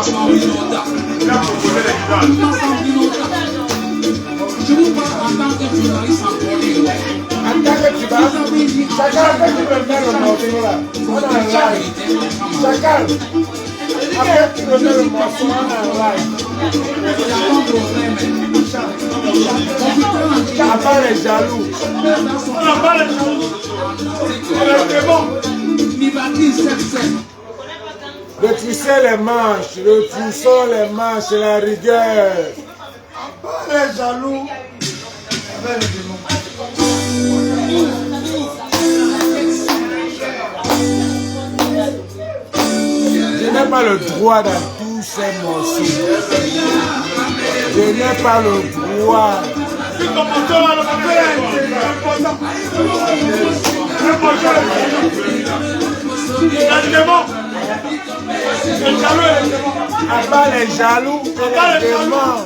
Je vous parle en tant que journaliste en Corée. En tant que tu vas, chacun fait du même le morceau là. On a un live. Chacun. Après tu remets le morceau, on a un live. On n'a pas les jaloux. On n'a pas les jaloux. On est bon. Retroussez les manches, retroussons les manches, la rigueur. Pas les jaloux. Je n'ai pas le droit dans tous ces morceaux. Je n'ai pas le droit. À part les jaloux et les démons.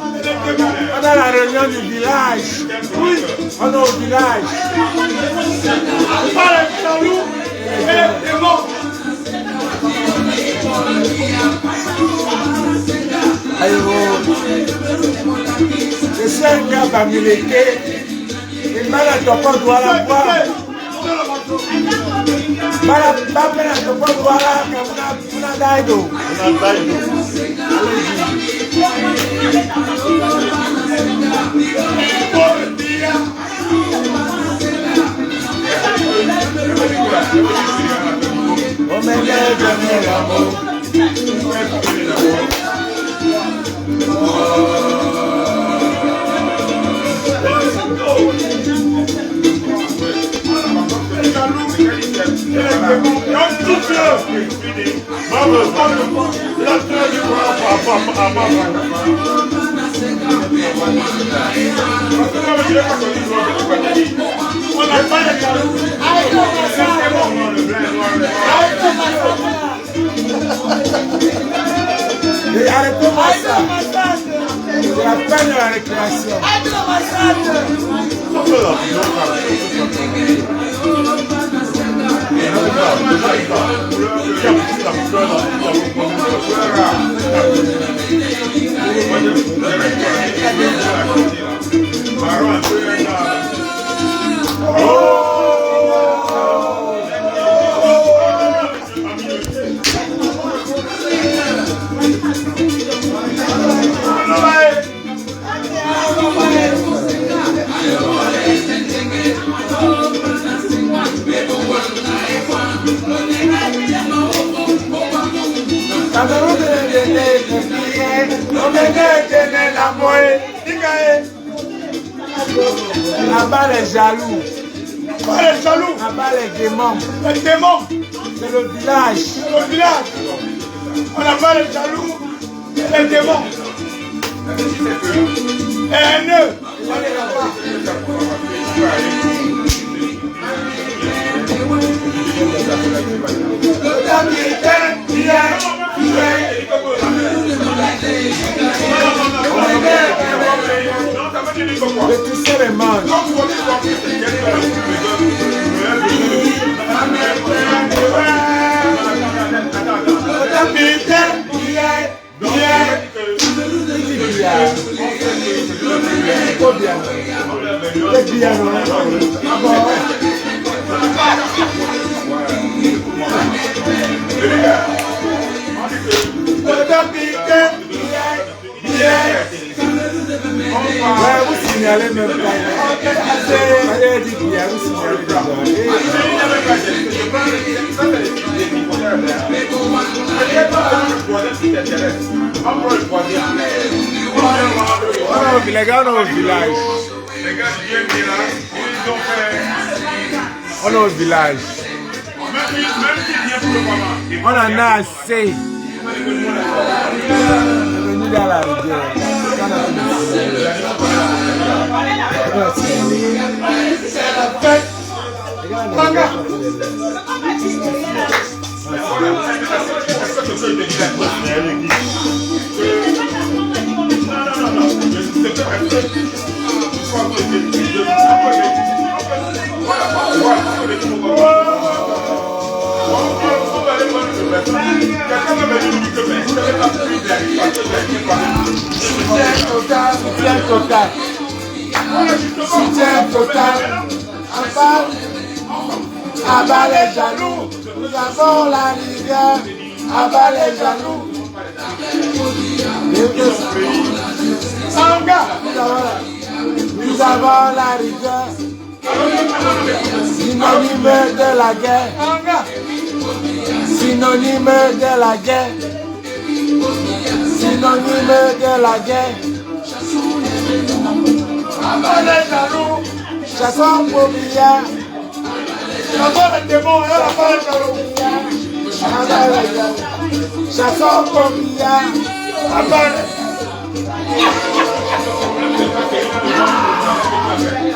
On a la réunion du village. Oui, on est au village. À part les jaloux et les démons. Je suis un gars bamileke. Il m'a la topo doit la voir. Mala bambe na topo doit la kamuna daido. On me lève l'amour. Arrêtez-moi ça. C'est la fin de la récréation. Là-bas les jaloux. Pas les jaloux. Là-bas les démons. Les démons. C'est le village. C'est le village. On n'a pas les jaloux et les démons. Et haineux. Mais tu sais les manches. Ouais, vous signalez même pas. Allez, dit qu'il y a vous signalez les gars, on est au village. Les gars viennent de là, ils ont fait. On est au village. On en a assez. On est venu dans la rivière. C'est la fête. Quelqu'un m'a dit que Soutien total. Abat les jaloux. Nous avons la rivière. Abat les jaloux. Nous avons la rivière. Synonyme de la guerre. Synonyme de la guerre. Synonyme de la guerre. Abat les jaloux. Chassons pour billard. Chassons les démons. Abat les jaloux. Chassons pour billard.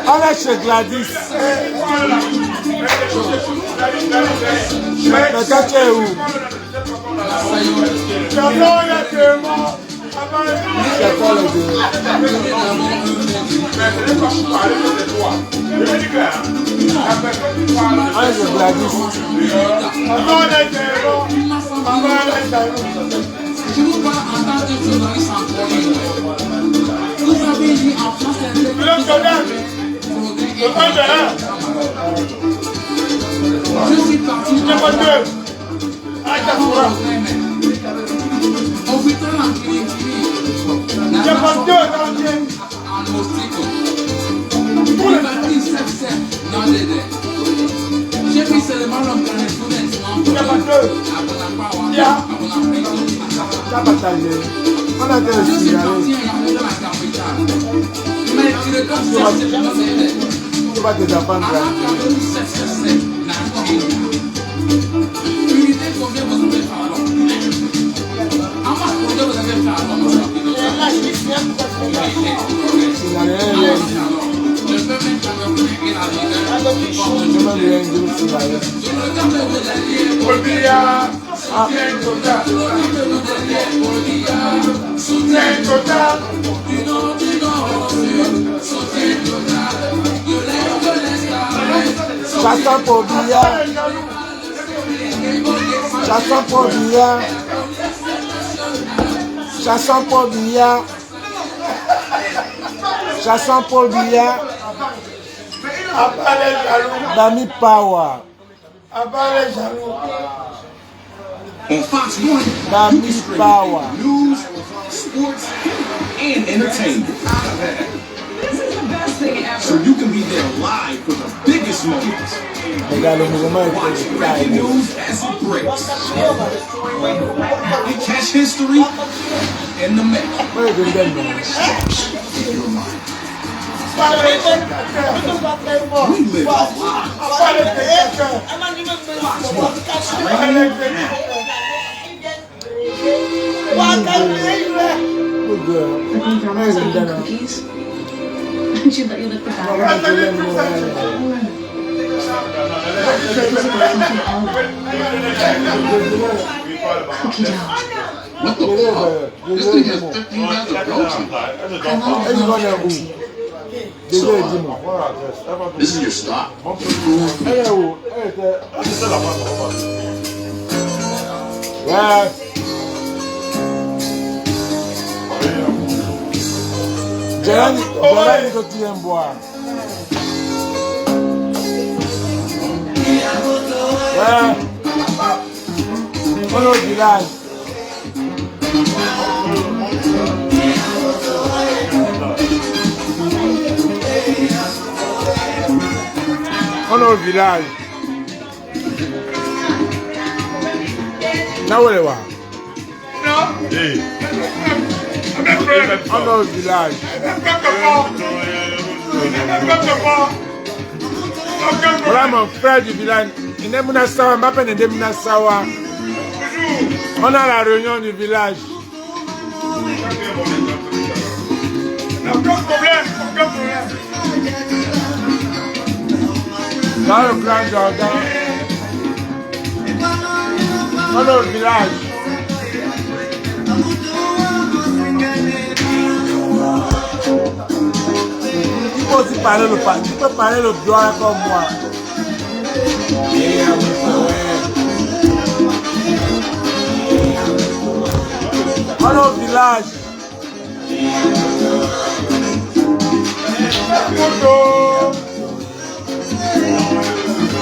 On est chez Gladys. Mais toi tu es où? Chassons les démons. Chassons les démons. On est chez Gladys. Je vous parle en tant que journaliste en Corée. Vous avez dit en France je suis parti au hôpital en clinique. J'ai pris seulement on a des je suis parti dans la capitale. Mais tu regardes ce que tu vas te apprendre. Unité, combien vous avez fait alors? Combien vous avez fait alors? Je peux mettre la soutien total. Chassons pour billard. Chassons pour billard. Chassons pour billard. Chassons pour billard. Bami Power. On Fox 1, Bami Power. news, sports, and entertainment. So you can be there live for the biggest moments. Breaking news as it breaks. And catch history in the making. We live our Cookies? Should let you lick the battery. Cookie dough. What the fuck? This thing has 15 pounds of protein. This is your stop. On est au village. Là où elle est? On est au village. Voilà mon frère du village. Il est Mounasawa, ma peine est Mounasawa. On a la réunion du village. Aucun problème. Dans le grand jardin, on est au village. Tu peux aussi parler le pas. Tu peux parler le doigt comme moi. On est au village.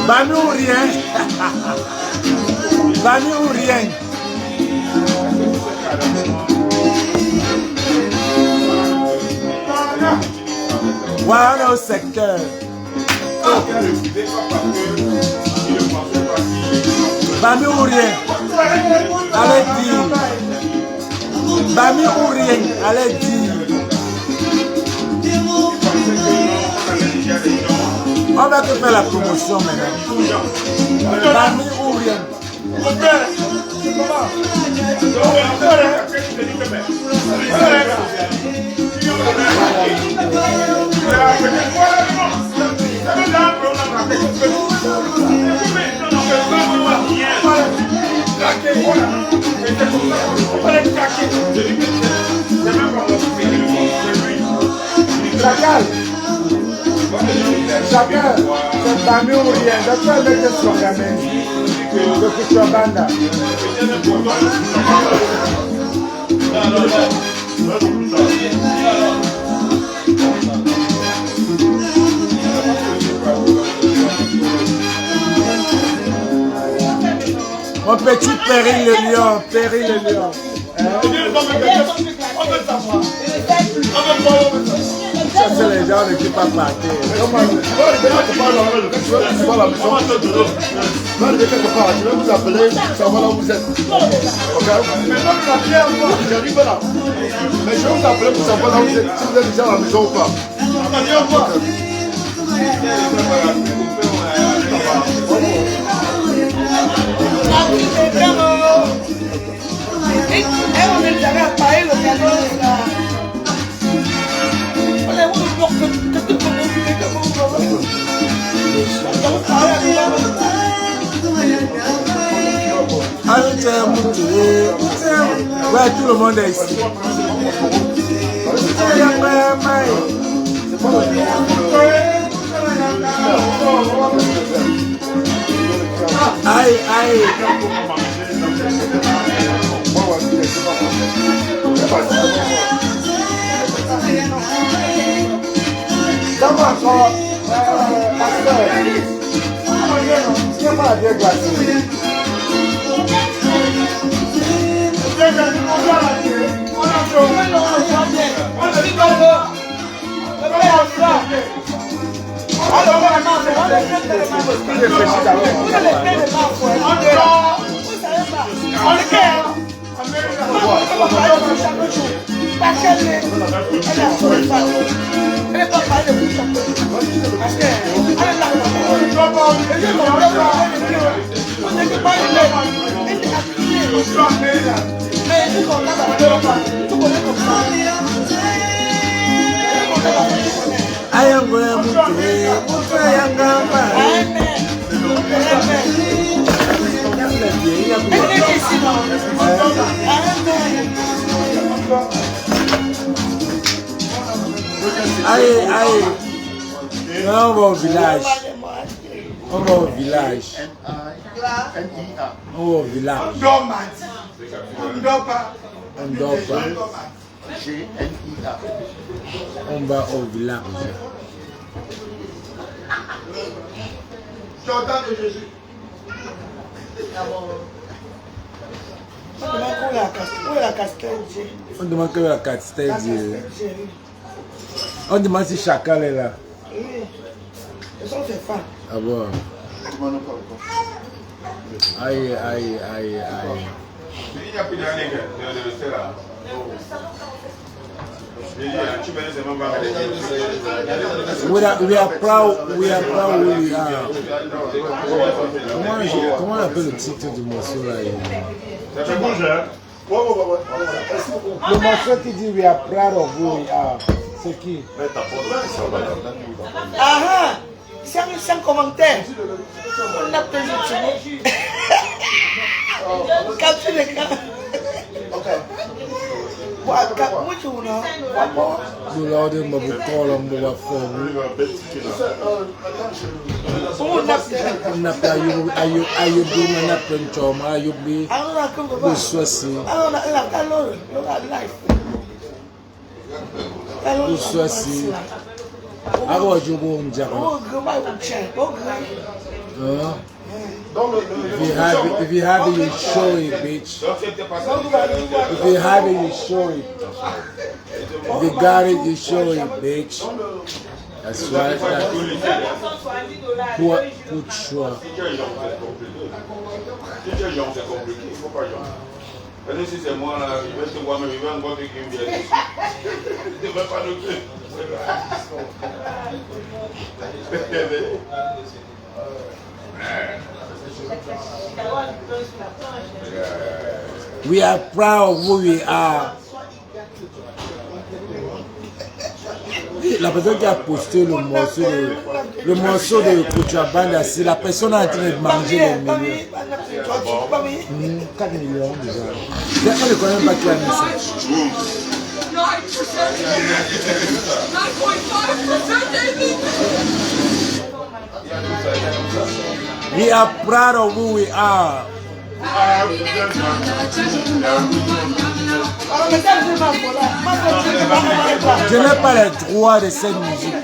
Bami ou rien. Bami ou rien. Voilà, on est au secteur. Bami ou rien. Allez dire. Bami ou rien. Allez dire. On va te faire la promotion maintenant. Bami ou rien. Chacun, c'est Bami ou rien. D'accord, le que soit gamin. Le que soit banda. Mon petit Péri le lion, Péri le lion. Ça c'est les gens qui ne peuvent pas partir. Je vais vous appeler, savoir là où vous êtes. Ok? J'arrive là. Mais je vais vous appeler pour savoir là où vous êtes. Si vous êtes déjà à la maison ou pas. Ouais, tout le monde est ici. Aïe, aïe. Allez, allez. On va au village. On va au village. On va au village. On dort pas. G-N-I-A. On va au village. Jordan de Jésus. On demande que la casquette. On demande si Chacal est là. Oui. Elles sont ses femmes. Ah bon. Aïe, aïe, aïe, aïe. We are proud who we are. Comment on appelle le titre du morceau là? Le morceau qui dit we are proud of who we are. C'est qui? Ah, sans commentaire. On a toujours tué. Quand tu les gars. Ok. Lord, I'm going to call on the phone. Are you doing an apprentice? Are you being Uswasi? Uswasi. How are you going, Jack? If you have it, you show it, bitch. If you have it, you show it. If you got it, you show it, bitch. That's right. Good choix. Si c'est moi là, il va te voir, mais il va encore te guérir. Il ne va pas nous tuer. We are proud of who we are. La personne qui a posté le morceau de Kouchabanda, c'est la personne en train de manger les millions. 4 millions déjà. On ne connaît même pas qui a mis ça. 9%. We are proud of who we are. Je n'ai pas les droits de cette musique.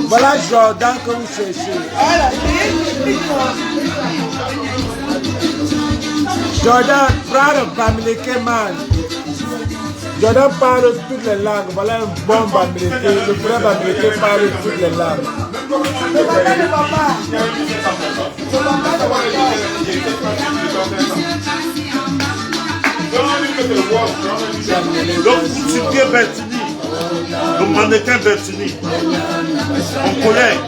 Voilà Jordan que vous cherchez. Jordan, proud of Bamileke man. Jordan parle toutes les langues. Voilà un bon Bamileke. Le frère Bamileke parle toutes les langues. Donc, vous citez Bertini, le mannequin Bertini, mon collègue.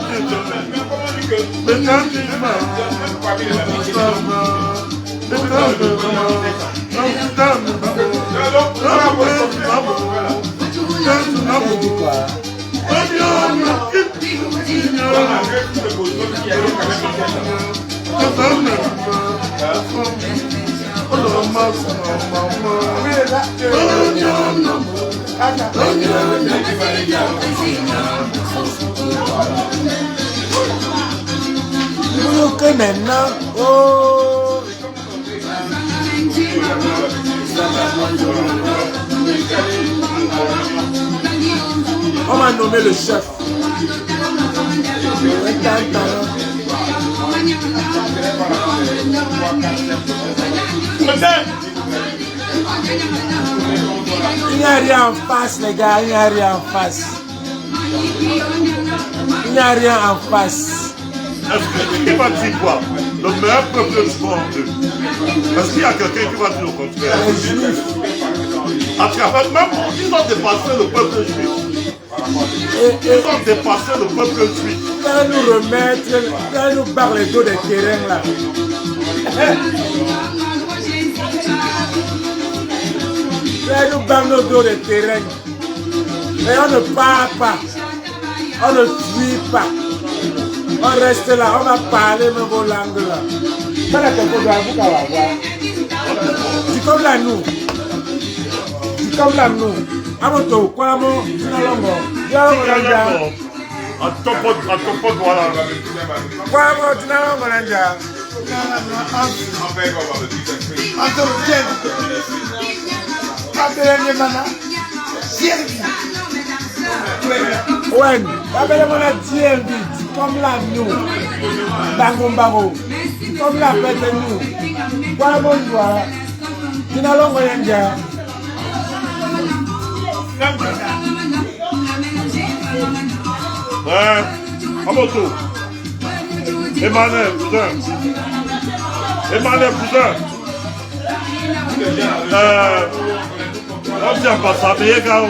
Que maintenant, oh, on m'a nommé le chef. Il n'y a rien en face, les gars, il n'y a rien en face. Il n'y a rien en face. Qui va dire quoi? Le meilleur peuple du monde. Est-ce qu'il y a quelqu'un qui va dire le contraire? Les juifs. À travers même, ils ont dépassé le peuple juif. Ils ont dépassé le peuple juif. Ils vont nous remettre, ils vont nous barrer les dos des terrains là. Ils vont nous barrer nos dos des terrains. Et on ne part pas. On ne fuit pas. On reste là, on va parler même vos langues là. Dis comme là nous. Dis comme là nous. Amoto, quoi mon, Dinalongo. À ton pote, voilà. Quoi mon, Dinalongo Nanja. Ouais, appelez-moi la DMV, comme la nous, Bangombaro, comme la fête de nous. Quoi mon doigt, Dinalongo Nanja. Ouais, Amoto. Emmanuel, cousin. On tient pas ça, mais gars.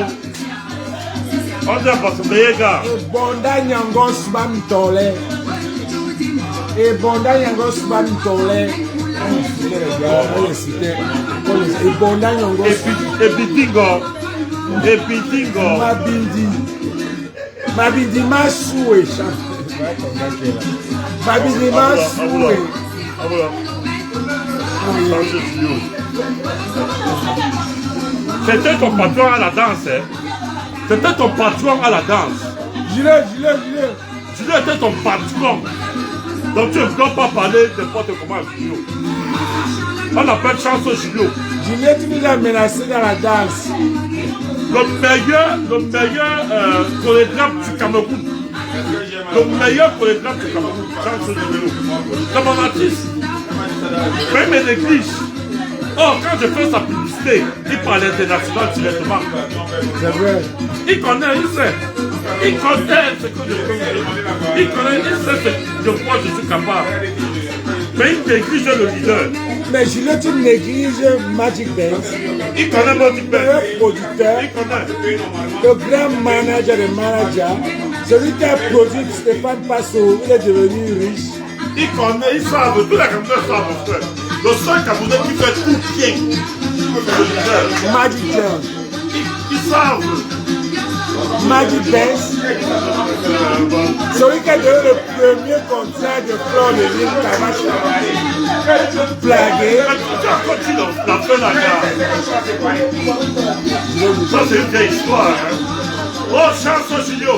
On tient pas ça, mais gars. Bonda Nyangos Bam Tole. Et Bonda Nyangos Bam Tole. Mabindi Masoué. Mabindi Masoué. C'était ton patron à la danse, hein? C'était ton patron à la danse. Gilet. Julio était ton patron. Donc tu ne dois pas parler n'importe comment à Julio. On appelle Chanson Julio. Gilet, tu nous as menacé dans la danse. Le meilleur chorégraphe du Cameroun. Le meilleur chorégraphe du Cameroun, Chanson Julio. C'est mon artiste. Mais il me néglige. Oh, quand je fais sa publicité, il parle international directement. C'est vrai. Il connaît, il sait. Il connaît ce que je peux faire. Il connaît, il sait ce de quoi je suis capable. Mais il néglige le leader. Mais Gilet, tu négliges Magic Banks. Il connaît Magic Banks. Le producteur, Il connaît. le grand manager des managers, celui qui a produit Stéphane Passo, il est devenu riche. Il connaît, ils savent, tous les Camerounais savent, mon frère. Le seul Camerounais qui fait tout bien, c'est le leader. Magic John, Ils savent. Magic Banks, celui qui a donné le premier contrat de Flore de Lille Camacha, blagué. Mais tu as continué la fin de la gare. Ça, c'est une vieille histoire. Hein. Oh, Chanson Julio.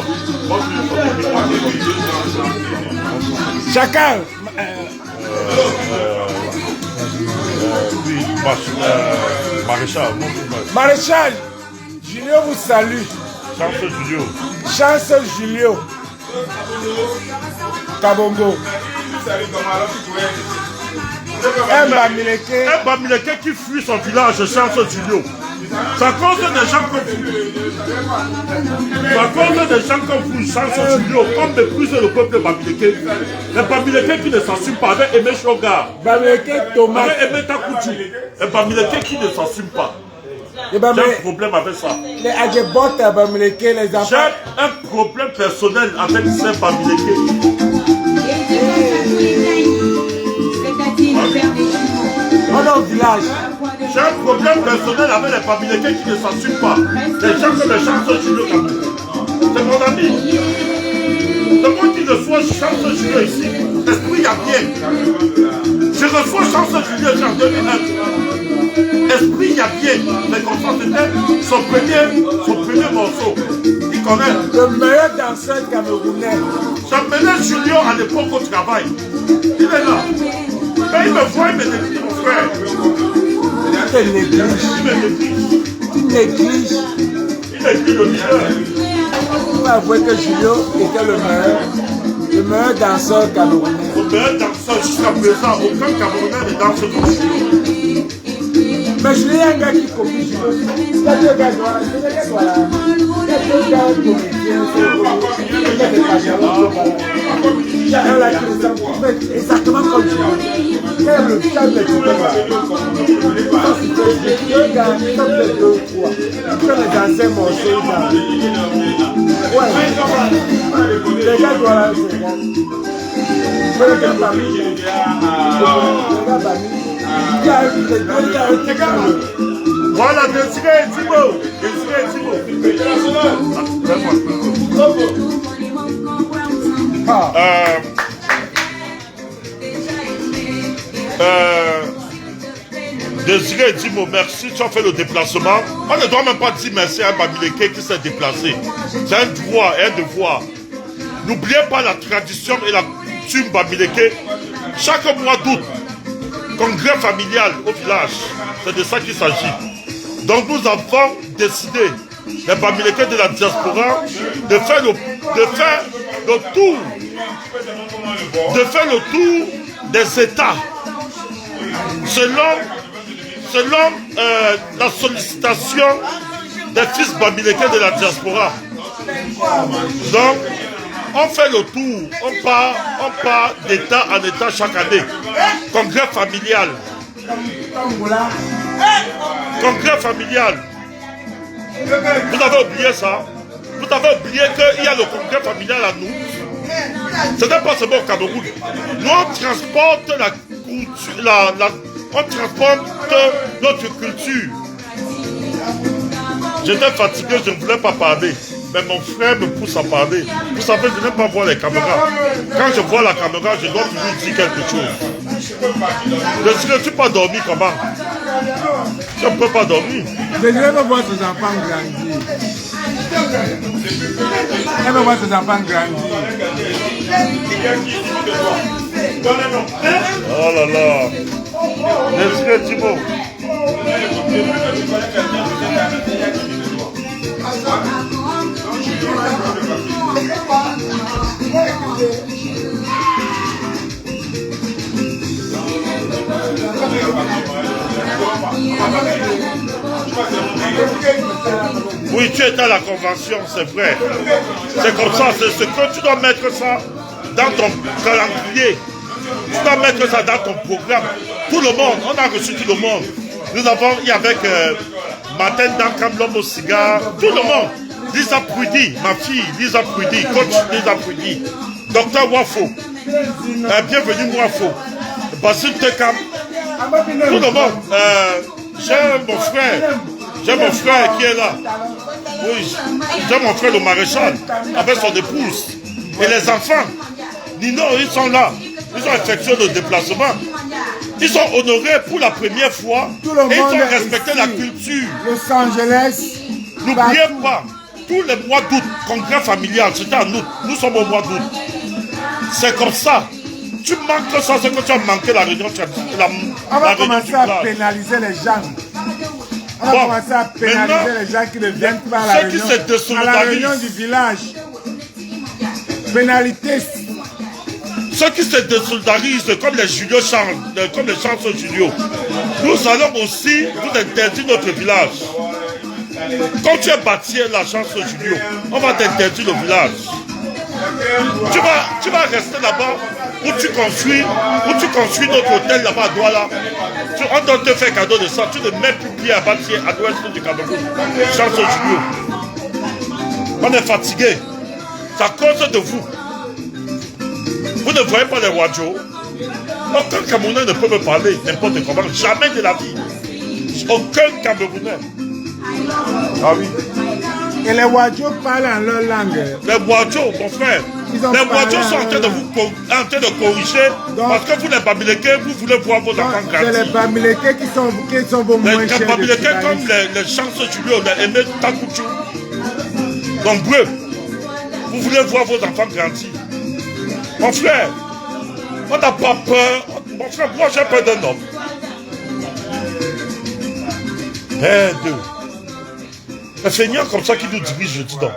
Chacun. Oui, Maréchal. Maréchal, Julio vous salue. Chanson Julio. Chance Julio. Kabongo. Un Bamileke. Un Bamileke qui fuit son village, Chanson Julio. C'est à cause des gens comme vous. C'est à cause des gens comme vous, Chanson Julio, comme méprise le peuple Bamileke. Les Bamileke qui ne s'assument pas, avec Aimé Choga. Bamileke Thomas. Avec Aimé Takoutou. Les Bamileke qui ne s'assument pas. J'ai un problème avec ça. Les Adjebotes à Bamileke, les enfants. J'ai un problème personnel avec ces Bamileke. On est au village. J'ai un problème personnel avec les Bamileke qui ne s'assument pas. Les gens comme les Chansons Julio Cameroun. C'est mon ami. C'est moi qui reçois Chansons Julio ici. Esprit, il y a bien. Je reçois Chansons Julio en 2001. Esprit, il y a bien. Mais comme ça, c'était son premier morceau. Il connaît. Le meilleur danseur camerounais. J'amenais Julio à l'époque au travail. Il est là. Mais il me voit, il me néglige, mon frère. Il te néglige. Il me néglige. Tu négliges. Il néglige le leader. On va avouer que Julio était le meilleur danseur camerounais. Le meilleur danseur jusqu'à présent, aucun Camerounais ne danse comme Julio. Mais Julio est un gars qui copie Julio. Il y a deux gars là. Il y a deux gars comédiens. Il y a un là qui ressemble exactement comme Julio. Il y a le calme de tout là. Deux gars, comme les deux ou trois. Comme les anciens morceaux. Ouais. Les gars doivent là, c'est gars. Les gars parmi. Les gars parmi. Voilà, Désiré Timo. Désiré Timo, merci, tu as fait le déplacement. On ne doit même pas dire merci à un Bamileke qui s'est déplacé. C'est un droit et un devoir. N'oubliez pas la tradition et la coutume Bamileke. Chaque mois d'août, congrès familial au village, c'est de ça qu'il s'agit. Donc nous avons décidé, les Bamileke de la diaspora, de faire le tour des États selon la sollicitation des fils Bamileke de la diaspora. Donc on fait le tour, on part d'état en état chaque année. Congrès familial. Congrès familial. Vous avez oublié ça? Vous avez oublié qu'il y a le congrès familial à nous? Ce n'est pas seulement au Cameroun. Nous on transporte la on transforme notre culture. J'étais fatigué, je ne voulais pas parler. Mais mon frère me pousse à parler. Vous savez, je n'aime pas voir les caméras. Quand je vois la caméra, je dois toujours dire quelque chose. Je ne suis pas dormi comment? Je ne peux pas dormir. Je ne veux pas voir tes enfants grandir. Je veux voir tes enfants grandir. Oh là là. Monsieur Thibault. Oui, tu étais à la convention, c'est vrai. C'est comme ça, c'est ce que tu dois mettre ça dans ton calendrier. Tu dois mettre ça dans ton programme. Tout le monde, on a reçu tout le monde. Nous avons, il y avait Martin Dankam, l'homme au cigare, tout le monde. Lisa Prudy, ma fille, Lisa Prudy, coach Lisa Prudy, Docteur Wafo, bienvenue Wafo, Basile Tekam, tout le monde. J'ai mon frère qui est là. Oui, j'ai mon frère le maréchal, avec son épouse. Et les enfants, Nino, ils sont là. Ils ont effectué le déplacement. Ils sont honorés pour la première fois. Et ils ont respecté la culture. Los Angeles. N'oubliez pas, tous les mois d'août, congrès familial, c'était en août. Nous sommes au mois d'août. C'est comme ça. Tu manques ça, c'est que tu as manqué la réunion. On va commencer à pénaliser les gens. On va commencer à pénaliser les gens qui ne viennent pas à la réunion du village. Pénalité. Ceux qui se désolidarisent, comme les Julio chantent, comme les chansons Julio, nous allons aussi nous interdire notre village. Quand tu es bâti la chanson Julio, on va t'interdire le village. Tu vas rester là-bas où tu construis notre hôtel là-bas à Douala. On doit te faire cadeau de ça. Tu ne mets plus pied à bâtir à l'ouest du Cameroun. Chanson Julio. On est fatigué. C'est à cause de vous. Vous ne voyez pas les Wadjo. Aucun Camerounais ne peut me parler n'importe comment. Jamais de la vie. Aucun Camerounais. Ah oui. Et les Wadjo parlent en leur langue. Les Wadjo, mon frère. Les Wadjo sont en train de corriger parce que vous, les Bamileke, vous voulez voir vos enfants grandir. C'est les Bamileke qui sont vos moins chers. Les Bamileke, comme les chansons Julio, les Aimé Takouchou, nombreux. Vous voulez voir vos enfants grandir. Mon frère, on n'a pas peur. Mon frère, moi j'ai peur d'un homme. Un Seigneur comme ça qui nous dirige, je dis donc.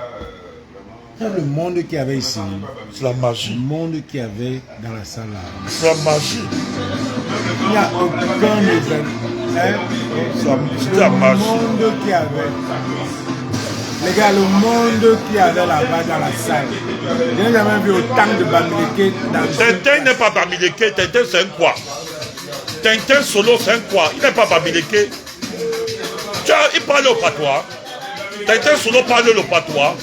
Le monde qu'il y avait ici, c'est la magie. Le monde qu'il y avait dans la salle là. C'est la magie. Il n'y a aucun événement. C'est la magie. Le monde qu'il y avait. Les gars, le monde qu'il y avait là-bas dans la salle. Je n'ai jamais vu autant de Bamileke dans Tintin n'est pas Bamileke, Tintin c'est un quoi. Tintin solo c'est un quoi. Il n'est pas Bamileke. Il parle au patois. Tintin solo parle le patois.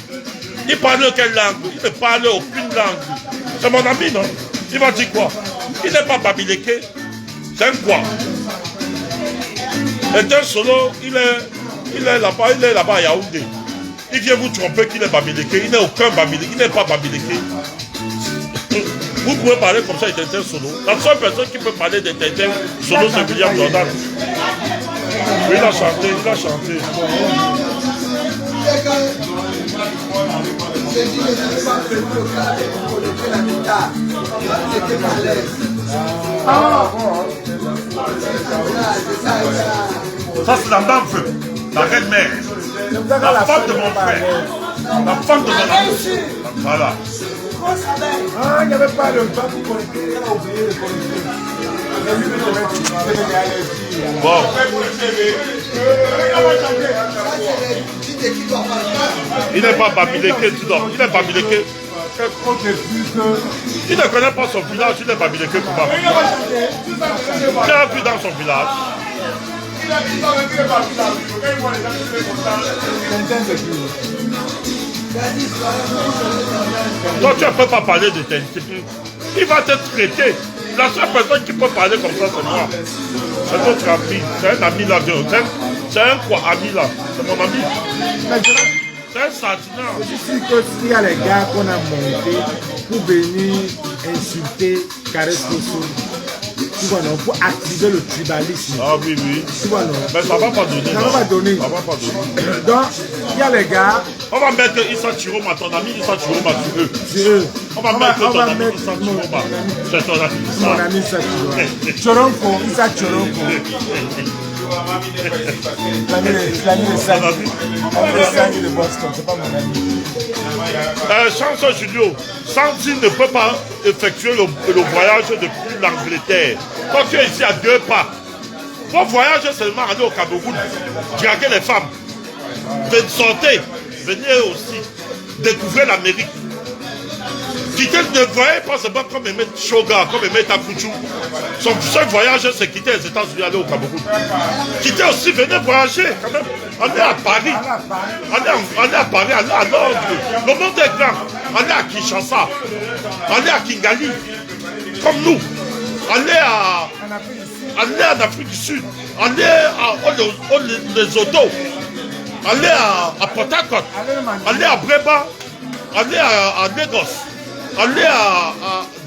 Il parle quelle langue? Il ne parle aucune langue. C'est mon ami, non? Il va dire quoi? Il n'est pas Bamileke. C'est un quoi. Tintin solo, il est là-bas à Yaoundé. Il vient vous tromper qu'il est Bamileke. Il n'est aucun Bamileke. Il n'est pas Bamileke. Vous pouvez parler comme ça de Tintin solo. La seule personne qui peut parler de Tintin solo, c'est William Jordan. Oui, il a chanté, il a chanté. Ça, c'est la meuf, la reine-mère. La femme de mon frère. La femme de mon ami. Voilà. Ah, il n'y avait pas de bac pour connecter. On a oublié de connecter. Bon. Il n'est pas Bamileke, tu dors. Il est Bamileke. Il ne connaît pas son village, il est Bamileke comment? Tu as vu dans son village? Toi, tu ne peux pas parler de Tintin. Il va te traiter. La seule personne qui peut parler comme ça, c'est moi. C'est notre ami. C'est un ami là. C'est un quoi ami là. C'est mon ami. C'est un sardinat. Je suis sûr que s'il y a les gars qu'on a montés pour venir insulter Caresse Kossou, tu vois non, pour activer le tribalisme. Ah oui, oui. Tu vois non. Mais ça va pas donner. Ça va pas donner. Ça va pas donner. Donc, il y a les gars. On va mettre Issa Chiroma, ton ami Issa Chiroma sur eux. C'est eux. On va mettre ton ami Issa Chiroma. C'est ton ami. Mon ami Issa Chiroma. Choronko, Issa Choronko. L'ami de Sangi de Boston, c'est pas mon ami. Chance Julio, Sandy ne peut pas effectuer le voyage depuis l'Angleterre. Quand tu es ici à 2 pas, ton voyage est seulement aller au Cameroun, draguer les femmes. Sortez, venez aussi découvrir l'Amérique. Quitter ne voyez pas seulement comme Aimé Shoga, comme Aimé Takuchu. Son seul voyage, c'est quitter les États-Unis, aller au Cameroun. Quitter aussi, venez voyager quand même. Allez à Paris. Allez à Paris, allez à Londres. Le monde est grand. Allez à Kinshasa. Allez à Kigali. Comme nous. Allez en Afrique du Sud. Allez à Lesotho. Allez à Port Harcourt. Allez à Breba. Allez à Lagos. Allez à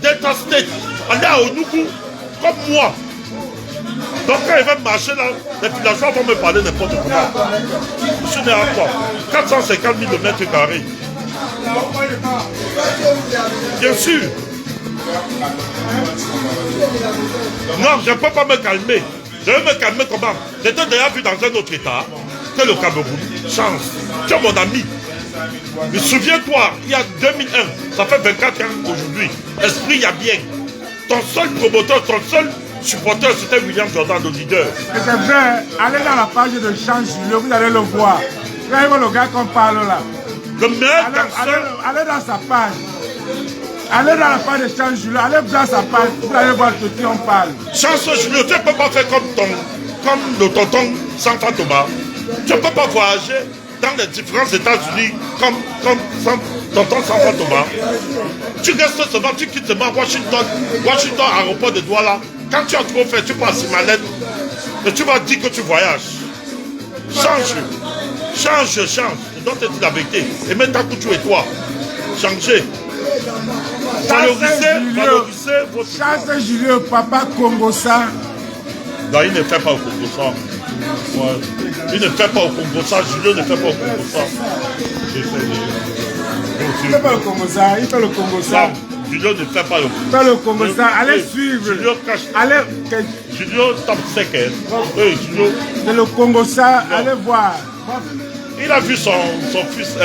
Delta State. Allez à Onugu. Comme moi. Donc quand ils vont marcher là, les villageois vont me parler n'importe comment. Je suis né à quoi 450 000 mètres carrés. Bien sûr. Non, je ne peux pas me calmer. Je vais me calmer comment? J'étais déjà vu dans un autre état que le Cameroun. Chance. Tu es mon ami. Mais souviens-toi, il y a 2001, ça fait 24 ans aujourd'hui. Esprit, il y a bien. Ton seul promoteur, ton seul supporter, c'était William Jordan, le leader. C'est vrai, allez dans la page de Chance Julio, vous allez le voir. Regardez le gars qu'on parle là. Le meilleur danseur. Allez dans sa page. Allez dans la page de Chance Julio, allez dans sa page, vous allez voir de qui on parle. Chance Julio, tu ne peux pas faire comme le tonton Santa Thomas. Tu ne peux pas voyager dans les différents États-Unis comme tonton Santa Thomas. Tu restes seulement, tu quittes seulement Washington, aéroport de Douala. Quand tu as trop fait, tu passes sur ma lettre et tu vas dire que tu voyages. Change. Je dois te dire la vérité. Et maintenant, Kouchou et toi, changez. Valorisez votre... Chance Julio, papa Congosa. Non, il ne fait pas au Congosa. Ouais. Il ne fait pas au Congosa. Julio ne fait pas au Congosa. Il ne fait pas le Congosa, il fait le Congosa. Julio ne fait pas le Congosa. Fais le Congosa, allez suivre. Julio cache. Allez. Julio top second. Oui, Julio. C'est le Congosa, allez voir. Il a vu son fils.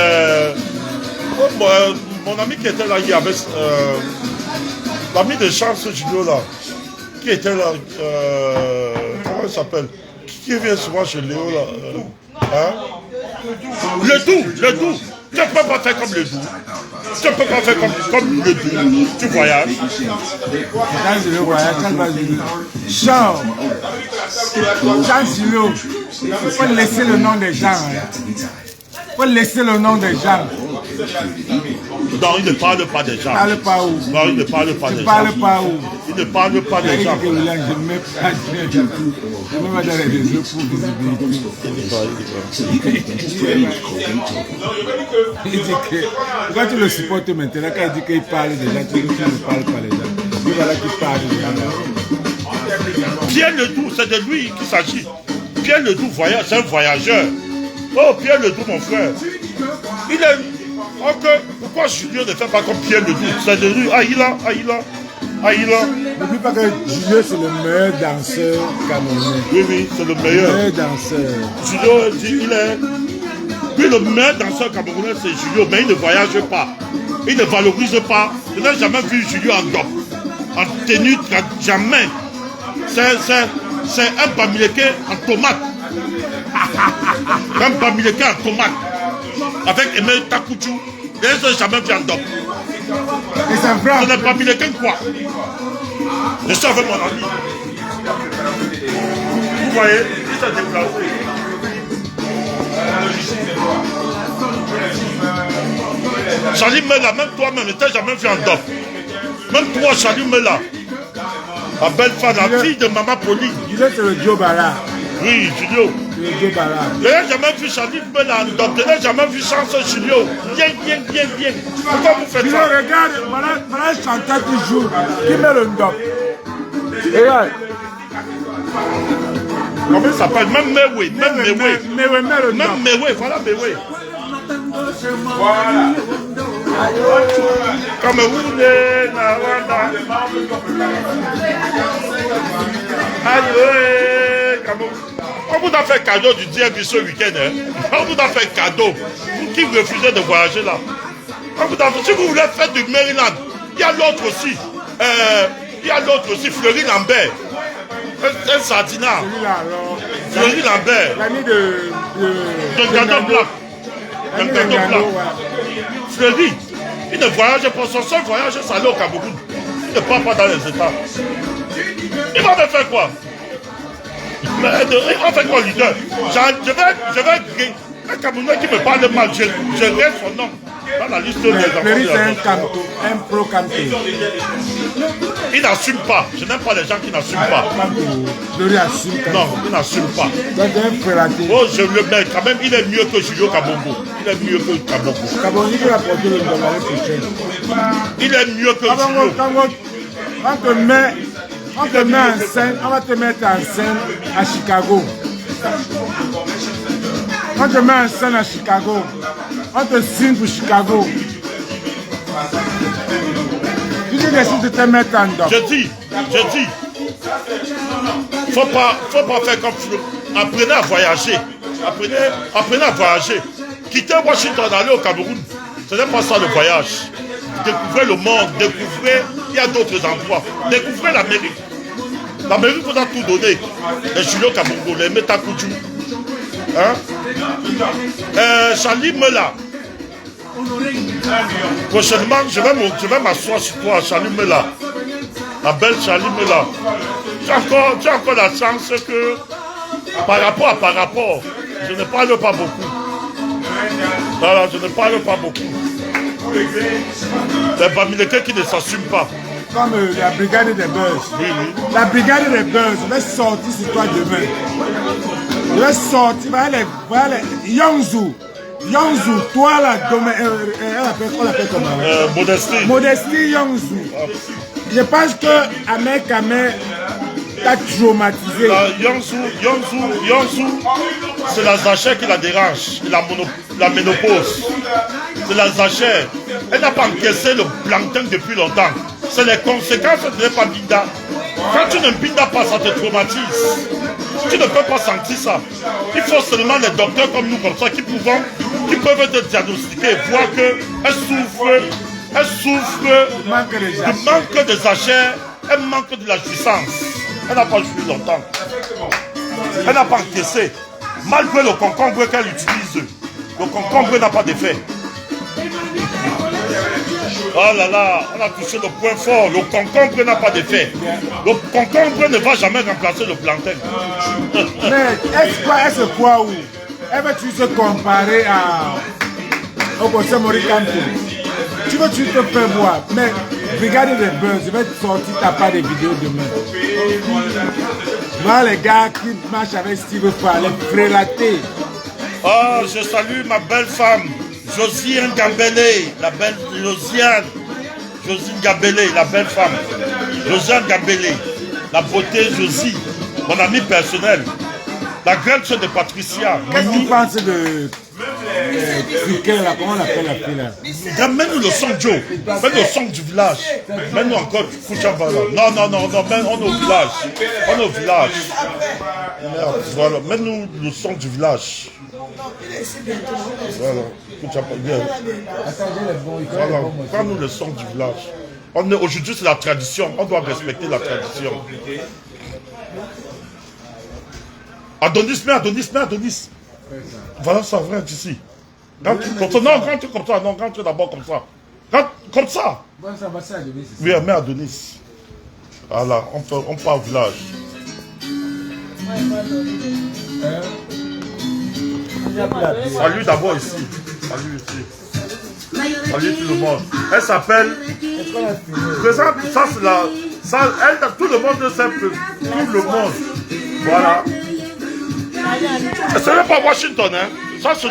Mon ami qui était là, il y avait l'ami de Chance Julio là, qui était là. Comment il s'appelle? Qui vient souvent chez Léo là. Le Doux. Tu ne peux pas faire comme le Doux. Tu ne peux pas faire comme le Doux. Tu voyages. Quand je le voyage, Chance Julio, il faut laisser le nom des gens. Il faut laisser le nom des gens. Non, il ne parle pas des gens. Il ne parle pas où? Non, il ne parle pas des gens. Il ne parle pas où? Il ne parle pas des gens. Je ne mets pas dans les réseaux pour visibilité. Il dit que quand tu le supportes maintenant, quand il dit qu'il parle des gens, tu ne parles pas des gens. Il voilà qu'il parle des gens. Pierre Ledoux, c'est de lui qu'il s'agit. Pierre Ledoux voyage, c'est un voyageur. Oh, Pierre Ledoux, mon frère. Il est... Okay. Pourquoi Julio ne fait pas comme Pierre Ledoux? C'est de lui. Aïla. N'oublie pas que Julio, c'est le meilleur danseur camerounais. Oui, c'est le meilleur. Le meilleur danseur. Julio, il est... Puis le meilleur danseur camerounais, c'est Julio, mais il ne voyage pas. Il ne valorise pas. Je n'ai jamais vu Julio en dop. En tenue, jamais. C'est un bamileke en tomate. Un bamileke en tomate. Avec Aimé Takuchu. Je n'ai jamais vu en dop. Et c'est vrai. Ce n'est pas bamileke quoi. Je suis avec mon ami. Vous voyez, il s'est déplacé. Charlie Mela, même toi-même, tu n'as jamais vu en dop. Même toi, Charlie Mela. Ma belle femme, la fille de Maman Poli. Julio, c'est le Joe Bara. Oui, Julio. Le Joe Bara. Je n'ai jamais vu Charlie Mela, donc je n'ai jamais vu Chance Julio. Viens. Pourquoi vous faites Julio, ça? regarde, voilà un chanteur qui joue, qui met le ndop. Regarde. Comment il s'appelle? Même Mewe. Mewe, voilà Mewe. Voilà. Cameroun, Nawanda. Aïe, Cameroun. On vous a fait cadeau du DMV ce week-end. Hein? On vous a fait cadeau. Vous qui refusez de voyager là. On vous a fait, si vous voulez faire du Maryland, il y a l'autre aussi. Fleury Lambert. Un sardinat. Fleury Lambert. L'ami de Gandon Black. Fleury, il ne voyage pas. Son seul voyage, c'est aller au Cameroun. Il ne part pas dans les États. Il va me faire quoi? Il va faire quoi, leader? Je vais un Camerounais qui me parle mal. Je reste son nom dans la liste des enfants. Fleury, c'est un pro-camto. Il n'assume pas. Je n'aime pas les gens qui n'assument pas. Fleury assume. Non, il n'assume pas. Donc, un prélaté. Oh, je le mets quand même. Il est mieux que Julio Kabongo. Il est mieux que Kabongo. Kabongo va porter le nom l'année prochaine. Il est mieux que Kabongo, Julio. on te met en scène, on va te mettre en scène à Chicago. On te met en scène à Chicago. On te signe pour Chicago. Tu décides de te mettre en dedans. Je dis, faut pas faire comme Flo. Apprenez à voyager. Apprenez à voyager. Quittez Washington, aller au Cameroun. Ce n'est pas ça le voyage. Découvrez le monde, il y a d'autres endroits. Découvrez l'Amérique. L'Amérique vous a tout donné. Les Julio Kabongo, les Metakuju. Hein? Charlie Mela. Prochainement, je vais m'asseoir sur toi, Charlie Mela. La belle Charlie Mela. Tu as encore la chance que, par rapport, je ne parle pas beaucoup. Voilà, je ne parle pas beaucoup. Les Bamileke qui ne s'assument pas. Comme la brigade des buzz. Oui. La brigade des buzz, je vais sortir sur toi demain. Je vais sortir, voilà, Yongzou, toi là, on l'appelle comment? Modestie. Modestie Yongzou. Je pense que Ahmed Kamé t'a traumatisé. Yongzou, c'est la Zacher qui la dérange, la ménopause. C'est la Zacher. Elle n'a pas encaissé le plancton depuis longtemps. C'est les conséquences de ne pas binda. Quand tu ne bindas pas, ça te traumatise. Tu ne peux pas sentir ça. Il faut seulement les docteurs comme nous, comme ça, qui peuvent te diagnostiquer, voir qu'elle souffre du manque de Zacher, elle manque de la jouissance. Elle n'a pas joué longtemps. Elle n'a pas encaissé. Malgré le concombre qu'elle utilise, le concombre n'a pas d'effet. Oh là là, on a touché le point fort. Le concombre n'a pas d'effet. Le concombre ne va jamais remplacer le plantain. Mais est-ce quoi où elle va-tu se comparer au conseil Maurice Kamto? Tu veux te faire voir, mais regardez les buzz, je vais te sortir ta part des vidéos demain. Voilà les gars qui marchent avec Steve Fall, les prélatés. Oh, je salue ma belle femme, Josiane Gambélé, la belle Josiane Gambélé, la belle femme. Josiane Gambélé, la beauté Josie, mon amie personnelle. La grande sœur de Patricia. Qu'est-ce que tu penses de là, comment on appelle la fille là? Mets-nous le son, Joe. Mets-nous le son du village. Mets-nous encore Kouchabala. Non, on est au village. On est au village. Voilà, mets-nous le son du village. Voilà, Kouchabala. Voilà, prends-nous le son du village. Aujourd'hui, c'est la tradition. On doit respecter la tradition. Adonis. Voilà, ça vrai ici. Rentre comme ça. Non, rentre d'abord comme ça. Rentre comme ça. Oui, mais Adonis. Voilà, on part au village. Salut d'abord ici. Salut tout le monde. Elle s'appelle... Présente, ça c'est Ça, elle, tout le monde sait que tout le monde. Voilà. Ce n'est pas Washington, hein. Ça, c'est.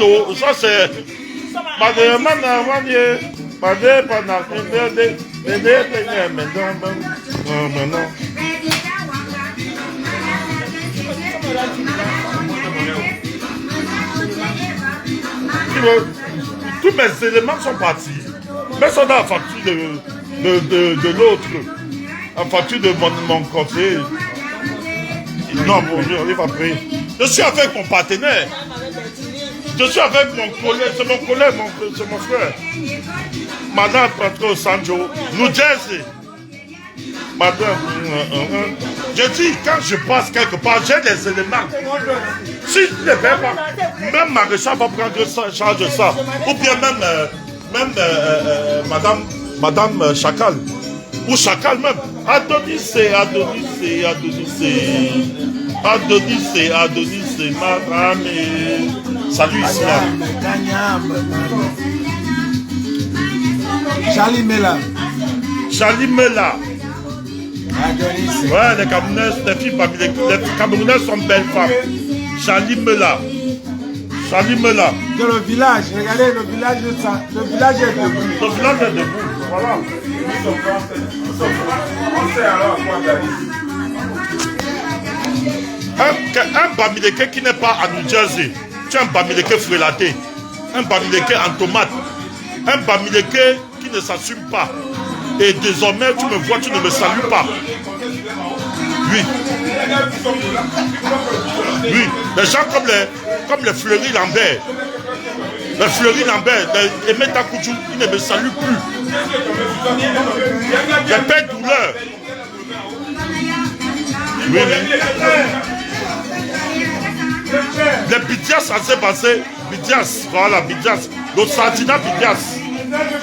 Tous mes éléments sont partis. Mais sont dans la facture de l'autre. La facture de mon conseiller. Non, bon, il va payer. Je suis avec mon partenaire. Je suis avec mon collègue. C'est mon collègue, c'est mon frère. Madame Patro Sanjo, New Jersey. Madame, je dis, quand je passe quelque part, j'ai des éléments. Si je ne fais pas, même Maréchal va prendre charge de ça. Ou bien même Madame Chacal. Ou Chacal même. Adonis, madame. Salut Islam. Charlie Mela. Charlie Mela. Ouais, les Camerounais sont belles femmes. Charlie Mela. Charlie Mela. De le village, regardez le village est debout. Le village est debout, voilà. On sait alors quoi gagner. Un Bamileke qui n'est pas à New Jersey, tu as un Bamileke frélaté, un Bamileke en tomate, un Bamileke qui ne s'assume pas. Et désormais, tu me vois, tu ne me salues pas. Oui. Oui. Les gens comme les Fleury Lambert. Les Fleury Lambert, les Emeta Koudjou, ils ne me saluent plus. Les pères douleurs. Oui, les Bidias, ça s'est passé. Bidias, voilà, Bidias. Le Sartina Bidias.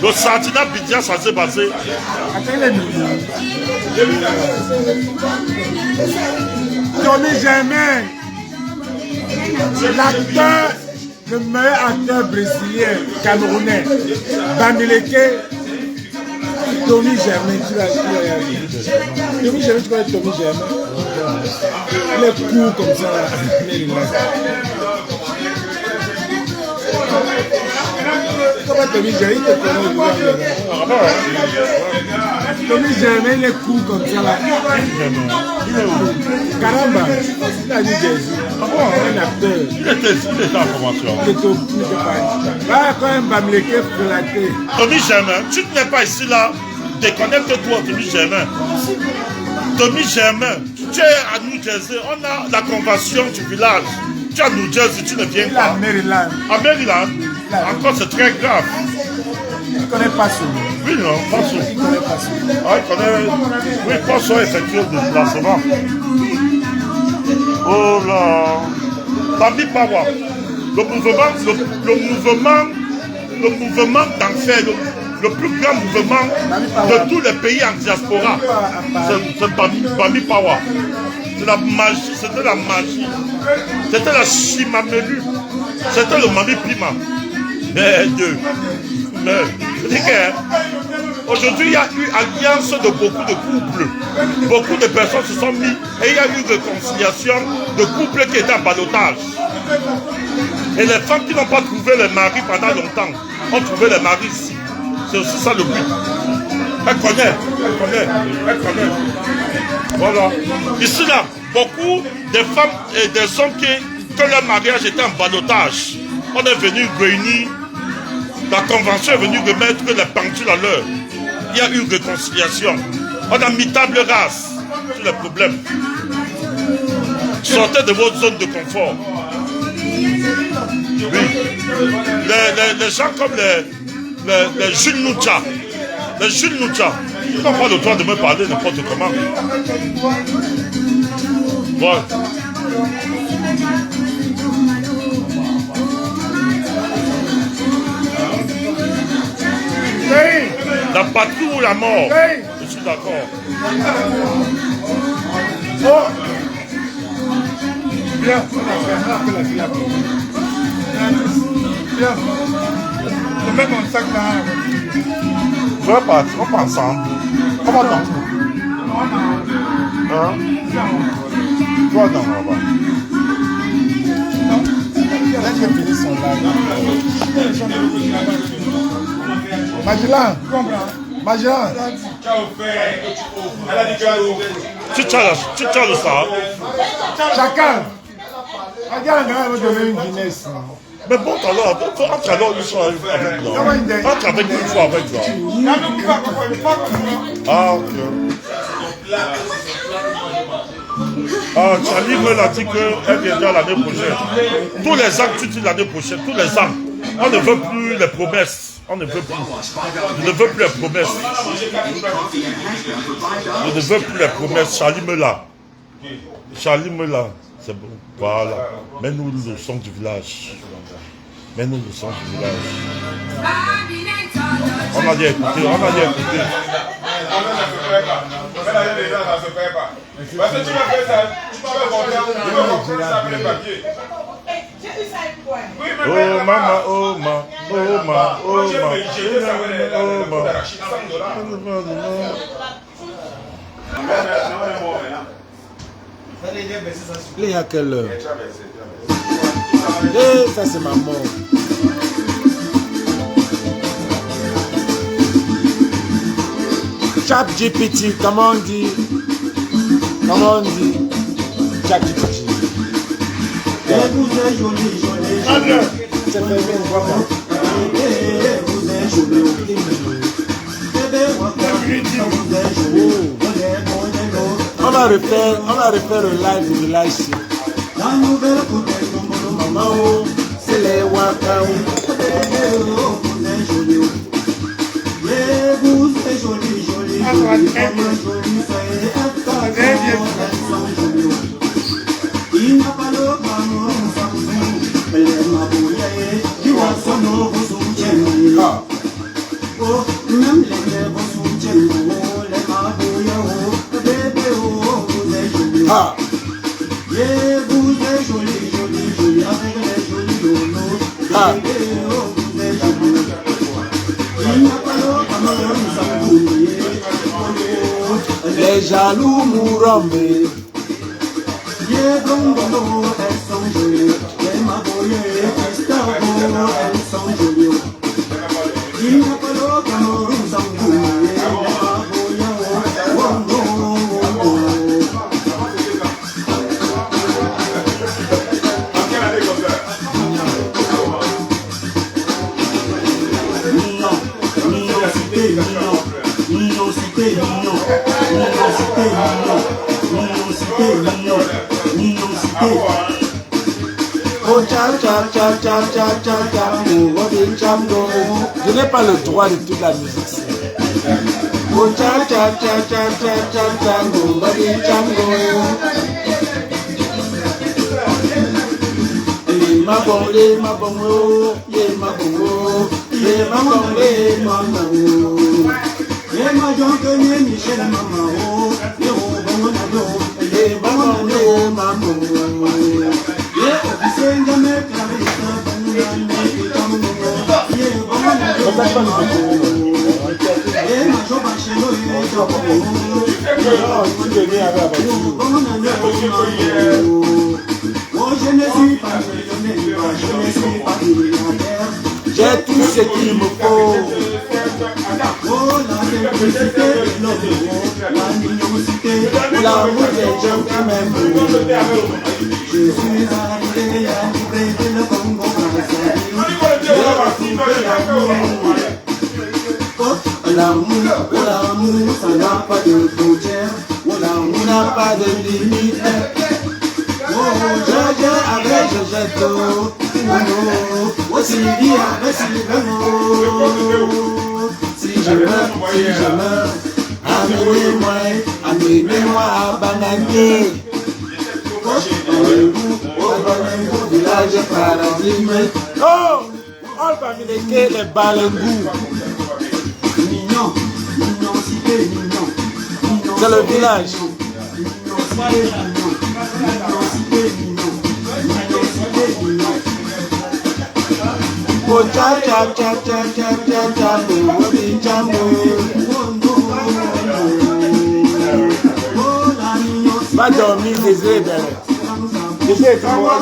Le Sartina Bidias, ça s'est passé. Tommy Germain, l'acteur, le meilleur acteur brésilien, camerounais, Bamileke, Tommy Germain, tu l'as dit. Tommy Germain, tu connais Tommy Germain? Il est court comme ça, comment Tommy Germain, il te connaît? Tommy Germain, il est court comme ça là. Caramba, il a dit Jésus. Un acteur. Il était en formation. Il était pas. Là, quand même, Bamileke frélaté. Tommy Germain, tu n'es pas ici là. Déconnecte-toi, Tommy Germain. Tommy Germain, tu es à New Jersey. On a la convention du village. Tu es à New Jersey, tu ne viens pas. À Maryland. À Maryland. Encore, c'est très grave. Il ne connaît pas ça. Oui, non, pas ça. Il ne connaît pas ça. Ah, il connaît. Oui, pas ça, effectuer le déplacement. Oh là. Bami Pawa. Le mouvement d'enfer, le plus grand mouvement de tous les pays en diaspora, c'est Bami Pawa. C'est la magie, c'était la magie. C'était la chimamelu. C'était le Mami Pima. Mais Dieu. Mais, je dis que aujourd'hui, il y a eu alliance de beaucoup de couples. Beaucoup de personnes se sont mis et il y a eu réconciliation de couples qui étaient en ballottage. Et les femmes qui n'ont pas trouvé les maris pendant longtemps ont trouvé les maris ici. C'est aussi ça le but. Elle connaît. Voilà. Ici là, beaucoup de femmes et des hommes que leur mariage était en ballottage. On est venu réunir. La convention est venue remettre les pendules à l'heure. Il y a eu réconciliation. On a mis table rase sur les problèmes. Sortez de votre zone de confort. Oui. Les gens comme les Jules Noucha. Les Jules Noucha. Ils n'ont pas le droit de me parler n'importe comment. Voilà. La patrie ou la mort? Je suis d'accord. Oh. Viens, on a fait la Viens. Je mets mon sac là. On va partir, on va ensemble. On va dans. Hein? Toi, non, là-bas. Dès que fini son live. Magellan. Magellan. Tu tiens le ça. Chacun. Regarde, on va donner une Guinness. Mais bon, alors, entre alors une fois avec là. Entre avec une fois avec là. Ah, ok. Ah, Charlie me l'a dit qu'elle viendra l'année prochaine. Tous les ans, tu dis l'année prochaine, tous les ans. On ne veut plus les promesses. On ne veut plus. Je ne veux plus les promesses. Je ne veux plus les promesses. Charlie me l'a. Charlie me l'a. C'est bon. Voilà. Mets-nous le son du village. Mets-nous le son du village. On a dit écouter. On a dit écouter. Parce que tu m'as fait ça, tu peux monter ça avec les papiers. Oh maman, oh ma, oh ma, oh ma, Il est à quelle heure? Eh, ça c'est ma mort. Chat GPT, comment on dit? Comment on dit? Chat GPT. C'est fait bien, quoi. On va refaire le live du village ici. Maman, c'est les Wakaou. Les jaloux mourront. Je n'ai pas le droit de toute la musique. J'ai tout ce qu'il me faut. L'amour des gens qui m'aiment. Je suis arrivé à libérer le Congo. L'amour, ça n'a pas de frontières. L'amour n'a pas de limite. Je avec je jette. Si je meurs, amenez-moi à Bananier. Amenez-vous au village paradis. Oh, on va me les balengous. Mignon, cité mignon. C'est le village. Oh, cha cha cha cha cha cha cha, Va dormir, désolé, belle. Désolé, tu vois.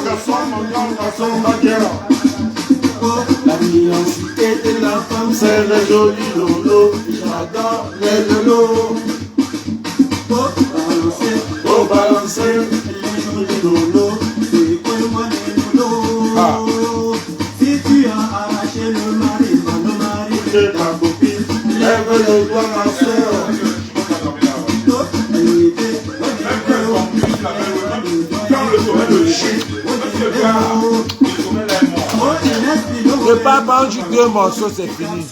La mignonité de la femme, c'est le joli lolo. J'adore les lolos. Faut balancer les jolis lolos. C'est pour moi les lolos. Si tu as arraché le mari de ta copine, lève le doigt ma soeur. Le papa a dit 2 morceaux, c'est fini.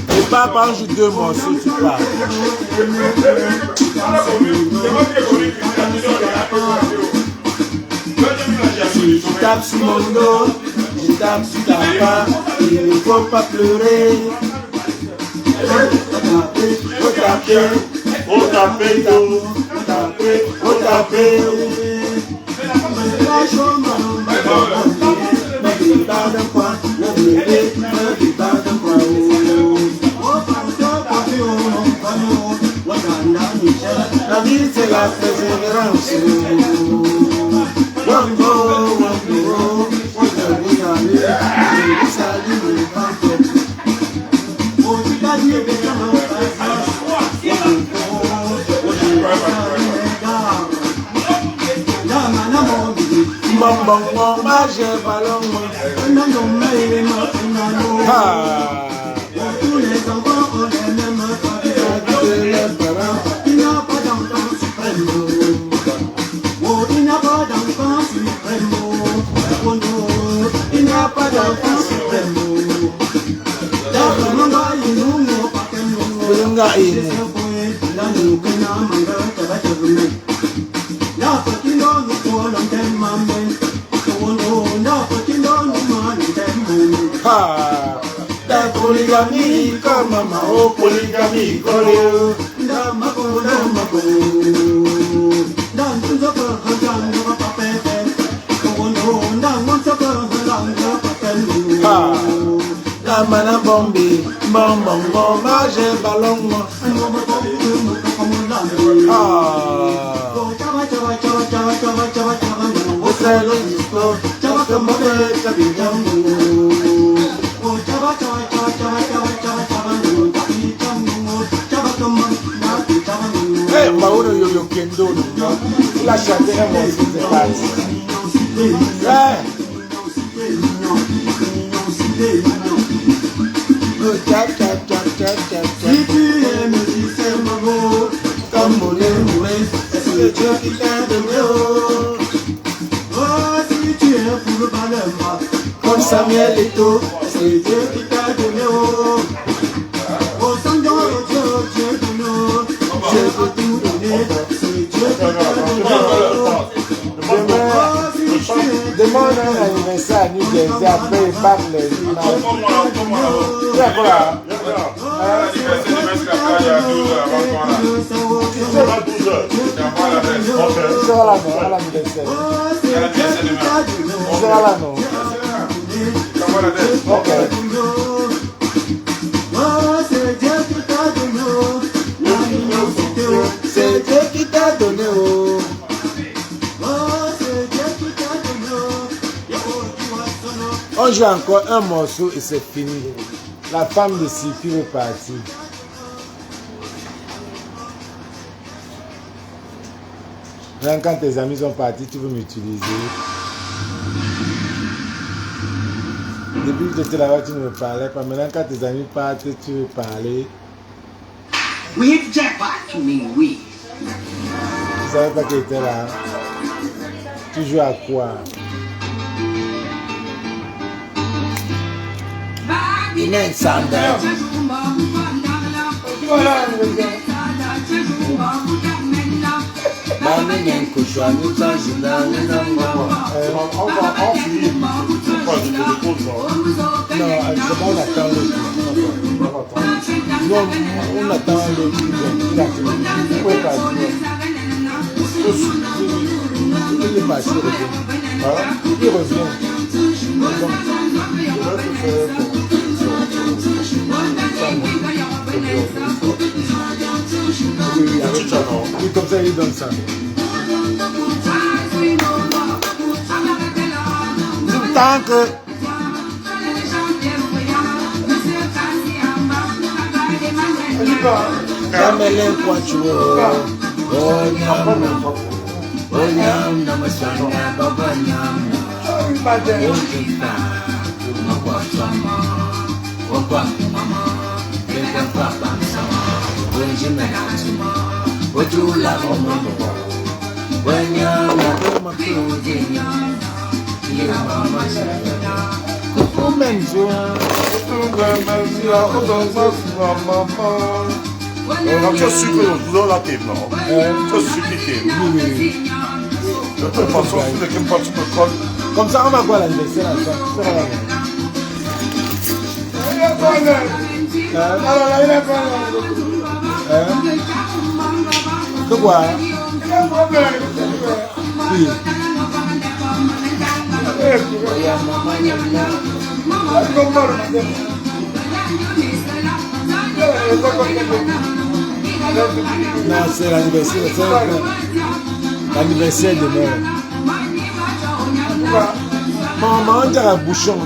Le papa a dit 2 morceaux, tu parles. Si tu tapes sur mon dos, je tape sur ta part, il ne faut pas pleurer. Faut taper, faut taper, faut taper. La vie c'est la persévérance. Tous les enfants ont les mêmes parents. Il n'y a pas d'enfant suprême. Oh, il n'y a pas d'enfant suprême. Oh non, il n'y a pas d'enfant suprême. La polygamie comme maman, oh polygamie colléo. La mana bombi, bon bon bon, j'ai ballon. Hey, Mauro Yo Kendo, il a chanté un morceau de base. Si tu aimes, si c'est beau, comme Moulé, c'est le Dieu qui t'a donné. Oh, si tu es pour le balai, comme Samuel Eto'o, c'est Dieu qui t'a donné. Oh, Seigneur, Dieu donné. Je peux tout donner, c'est Dieu qui t'a donné. Demande un anniversaire à New Jersey, après il parle les images. C'est quoi? Sera là, non, à l'anniversaire. Sera là, non. Ok. C'est Dieu qui t'a donné. C'est Dieu qui t'a donné. On joue encore un morceau et c'est fini. La femme de circuit est partie. Même quand tes amis sont partis, tu veux m'utiliser. Depuis que j'étais là-bas, tu ne me parlais pas. Maintenant, quand tes amis partent, tu veux parler. We hit jackpot, you mean we. Tu ne savais pas qu'il était là. Tu joues à quoi? Inen Sandra. Voilà, on attend le il est parti, il revient. Il revient. Oui, comme ça, il donne ça. Tant que... Kamele kwa chuo. Onyam na masanga baba nyam. Okipa kwa sama. Wakwa mama. Leka papa sama. Wenjime atuma. Ojula omono. Wenya na doma kujinya. Ya mama sana. Kukumenjua. Tu as su que nous la thème, non? Tu as su qui thème. De toute façon, tu n'es pas tu peux coller. Comme ça, on va voir l'anniversaire là. Que quoi? Oui. Non, c'est l'anniversaire. C'est l'anniversaire de mère. Maman, on dirait un bouchon.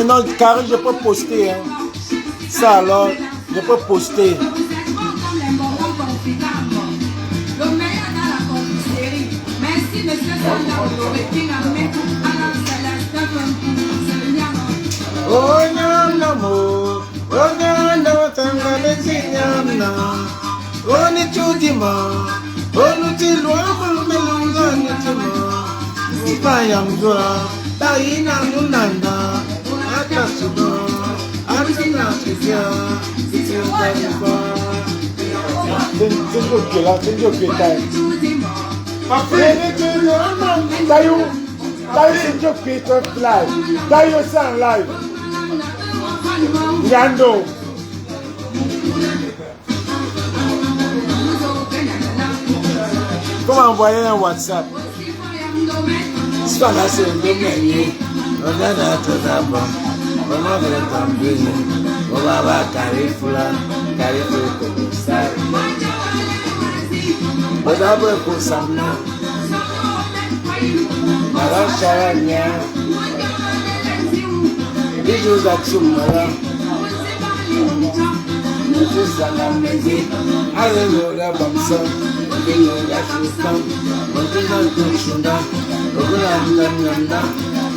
Non, carré, je peux poster. Hein. Ça alors, je peux poster. Oh, nyam namo, oh nyam namo tanga bezinyam na, oh ni chudima, oh ni chilwa melunga ni chima, ipayam dua, taina nunanda. Comment envoyer un WhatsApp? Ça là c'est un domaine. On a notre bon. On va faire un peu. On va avoir Carifula, Commissaire. On va avoir pour Samna. Mara Charania. Bijou Zatsumara. Bijou Salamezi. Alléluia Bamsa. Alléluia Chustam. Alléluia Tuchunda. Alléluia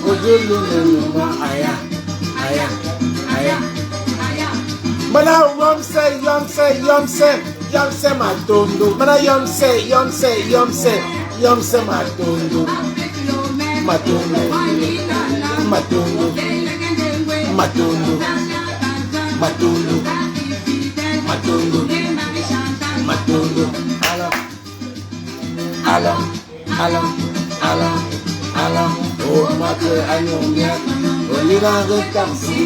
Ojulunuma aya. Mana yomse matondo. Mana yomse matondo. Alam. Oh, mate anyomya. Olina go taxi.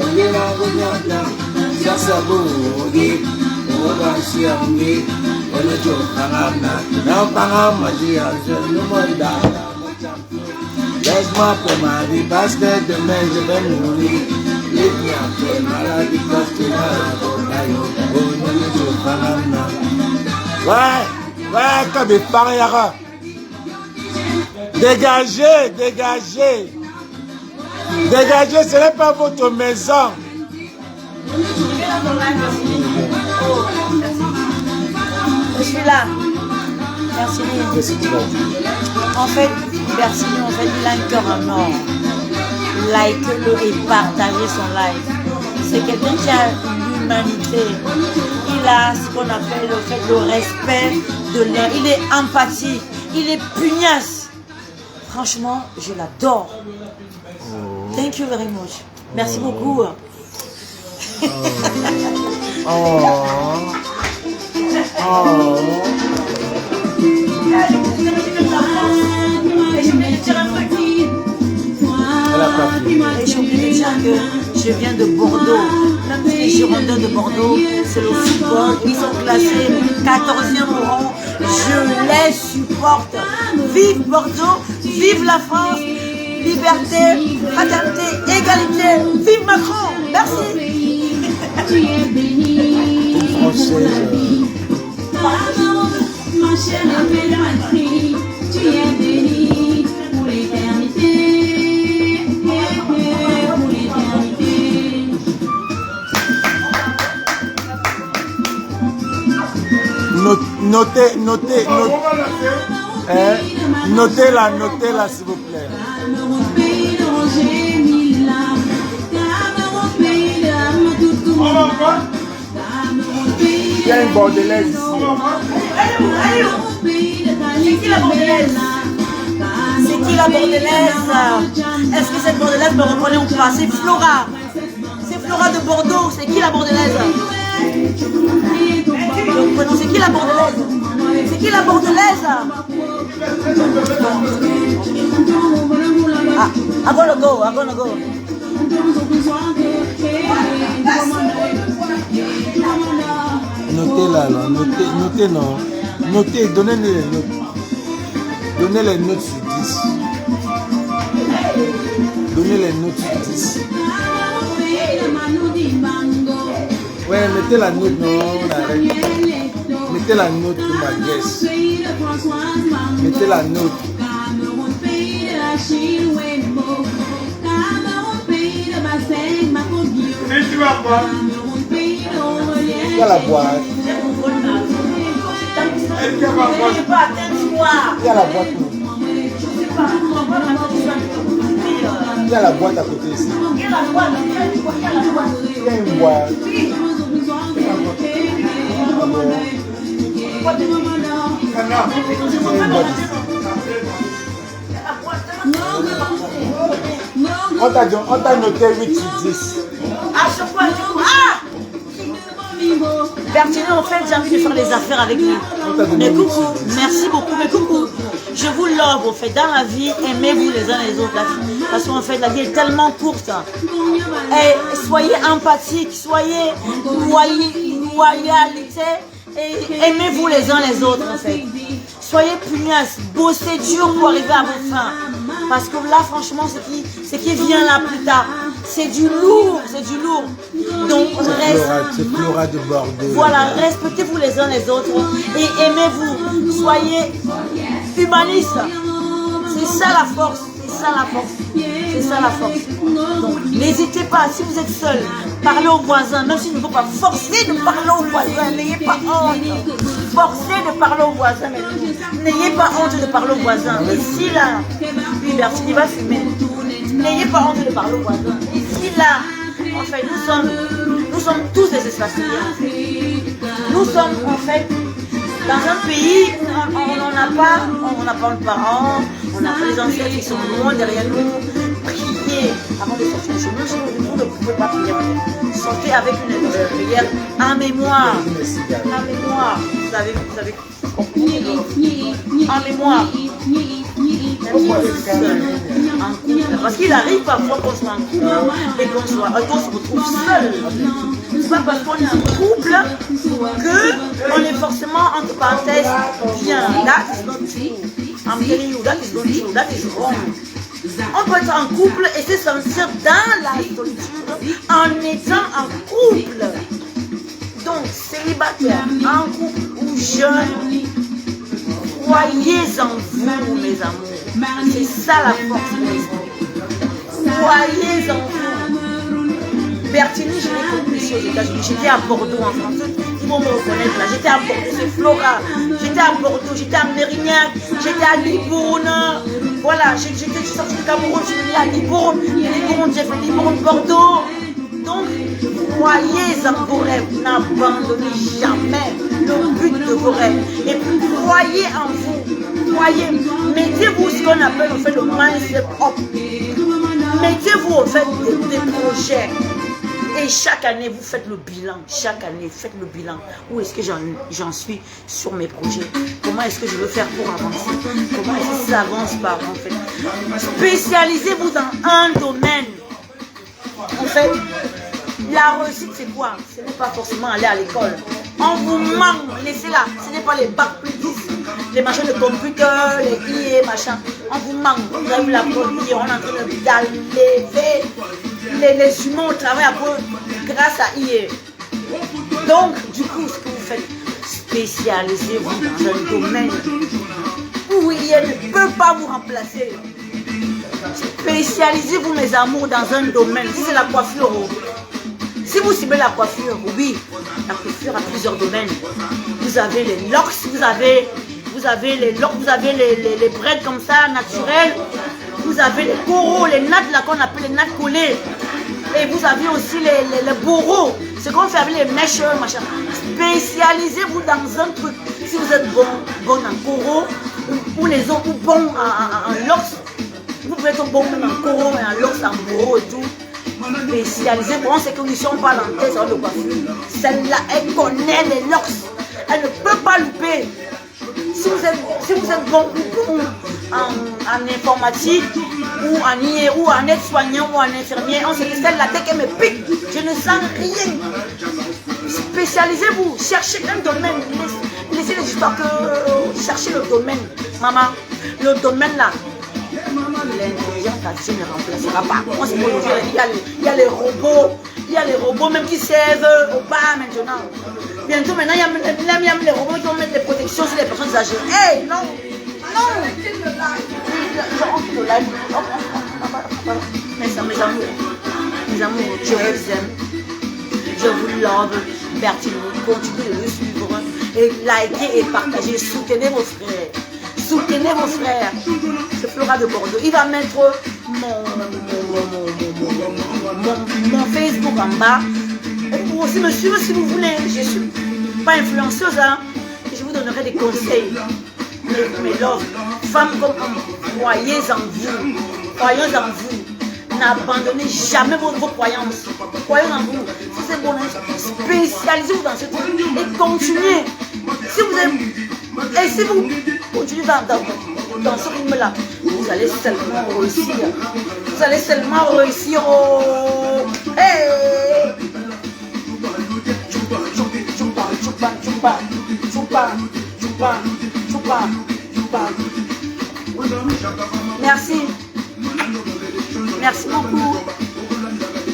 Olina go nyanya. Sasabugi. Oba siamgi. Olojo pangana. Now pangamaji aljo numanda. Let's map the money. Basket the measure the movie. Leave me up to my because tomorrow I go pangana. Ouais, comme il parle. Dégagez, ce n'est pas votre maison. Je suis là. Qu'est-ce que tu vas dire? En fait, Bertini, en fait, il a un cœur en or. Like-le et partagez son live. C'est quelqu'un qui a l'humanité. Il a ce qu'on appelle le respect de l'autre. Il est empathique. Il est pugnace. Franchement, je l'adore. Thank you very much. Merci beaucoup. Et j'ai oublié de dire que je viens de Bordeaux. Même si les Girondins de Bordeaux, c'est le football. Ils sont classés 14e au rang. Je les supporte. Vive Bordeaux, vive la France, liberté, fraternité, égalité. Vive Macron. Merci. Ma chère impératrice, tu es bénie pour l'éternité, pour l'éternité. Notez-la, s'il vous plaît. Il y a une bordelaise ici. C'est qui la bordelaise? C'est qui la bordelaise? Est-ce que cette bordelaise me reconnaît ou pas? C'est Flora. C'est Flora de Bordeaux. C'est qui la bordelaise? C'est qui la bordelaise? C'est qui la bordelaise? Ah, I'm gonna go. Notez-la, là. Notez, non. Notez, donnez-les les notes. Donnez les notes sur 10. Donnez les notes sur 10. Ouais, mettez la note, non, on arrête. Mettez la note pour ma guest. Mettez la note. Il y a la boîte. Il y a la boîte. Il y a la boîte à côté ici. Il y a une boîte. On t'a noté 8 sur 10. Bertini, en fait, j'ai envie de faire les affaires avec lui. Mais coucou, merci beaucoup, mais coucou. Je vous love, en fait. Dans la vie, aimez-vous les uns les autres. Parce qu'en fait, la vie est tellement courte. Et soyez empathiques, soyez loyalité et aimez-vous les uns les autres, en fait. Soyez pugnaces, bossez dur pour arriver à vos fins. Parce que là, franchement, ce qui vient là plus tard, c'est du lourd, Donc, c'est Flora de Bordeaux. Voilà, respectez-vous les uns les autres et aimez-vous. Soyez humanistes. C'est ça la force. C'est ça la force. Donc, n'hésitez pas, si vous êtes seul, parlez aux voisins, même s'il ne faut pas forcer de parler aux voisins, n'ayez pas honte. Forcez de parler aux voisins, mais n'ayez pas honte de parler aux voisins. Ici, là, lui, Bertini va fumer. N'ayez pas honte de parler aux voisins. Ici, là, en fait, nous sommes tous des espaces citoyens. Nous sommes, en fait, dans un pays où on n'a pas de parents, on n'a pas les ancêtres qui sont loin derrière nous. Priez avant de sortir chez nous. Vous ne pouvez pas prier. Sortez avec une prière en mémoire. En mémoire. Vous avez compris. En mémoire. Même si vous êtes seul, en couple. Parce qu'il arrive parfois qu'on soit en couple et qu'on se retrouve seul. C'est pas parce qu'on est en couple qu'on est forcément, entre parenthèses, bien. That is not true. I'm telling you, that is not true. That is wrong. On peut être en couple et se sentir dans la solitude en étant en couple. Donc, célibataire, en couple ou jeune, croyez en vous, mes amours. C'est ça la force de l'esprit. Croyez en vous. Bertini, je l'ai connu ici aux États-Unis. J'étais à Bordeaux en France. Ils vont me reconnaître là. J'étais à Bordeaux, c'est Flora. J'étais à Bordeaux, j'étais à Mérignac, j'étais à Libourne. Voilà, j'étais sortie du Cameroun, je suis venue à Libourne. Libourne, j'ai fait Libourne, Bordeaux. Donc, croyez en vos rêves. N'abandonnez jamais le but de vos rêves. Et puis, croyez en vous. Croyez. Mettez-vous ce qu'on appelle en fait le mindset up. Mettez-vous en fait des projets. Et chaque année, vous faites le bilan. Chaque année, faites le bilan. Où est-ce que j'en suis sur mes projets? Comment est-ce que je veux faire pour avancer? Comment est-ce que ça avance par en fait? Spécialisez-vous dans un domaine. En fait, la réussite, c'est quoi? Ce n'est pas forcément aller à l'école. On vous manque, laissez-la. Ce n'est pas les bacs plus 10, les machins de computer, les IA, machin. On vous manque. Vous avez vu la police, on est en train d'enlever les humains au travail à cause, grâce à IA. Donc, du coup, ce que vous faites, spécialisez-vous dans un domaine où IA ne peut pas vous remplacer. Spécialisez-vous, mes amours, dans un domaine. Si c'est la coiffure, si vous ciblez la coiffure, oui, la coiffure a plusieurs domaines. Vous avez les locks, vous avez les locks, vous avez les braids comme ça, naturels. Vous avez les coraux, les nattes là qu'on appelle les nattes collées. Et vous avez aussi les bourreaux. Ce qu'on fait avec les mèches, machin. Spécialisez-vous dans un truc. Si vous êtes bon en coraux, ou les autres, ou bon en locks, vous pouvez être bon même en coraux, en locks, en bourreau et tout. Spécialisez-vous. On sait que nous ne sommes pas dans le salon de coiffure. Celle-là, elle connaît les locks. Elle ne peut pas louper. Si vous êtes bon en informatique, ou en IA, ou en aide-soignant, ou en infirmier, on sait que celle-là, dès qu'elle me pique, je ne sens rien. Spécialisez-vous, cherchez un domaine. Laissez les histoires que cherchez le domaine. Maman, le domaine là, l'intelligence artificielle ne remplacera pas. On sait il y a les robots même qui servent au bar maintenant. Bientôt maintenant, il y a même les robots qui vont mettre des protections sur les personnes âgées. Hey, non, non. Mes amours, je vous aime. Je vous love. Bertini, continuez de le suivre et likez et partagez. Soutenez vos frères. Soutenez vos frères. Ce Flora de Bordeaux. Il va mettre mon Facebook en bas. Et vous aussi me suivre si vous voulez. Je ne suis pas influenceuse, hein. Je vous donnerai des conseils. Mes love, femmes comme hommes, croyez en vous. Croyez en vous. N'abandonnez jamais vos croyances. Croyez en vous. Si c'est bon, spécialisez-vous dans ce truc et continuez. Si vous êtes, et si vous continuez dans ce rythme-là, vous allez seulement réussir. Vous allez seulement réussir au... Hey! Merci. Merci beaucoup.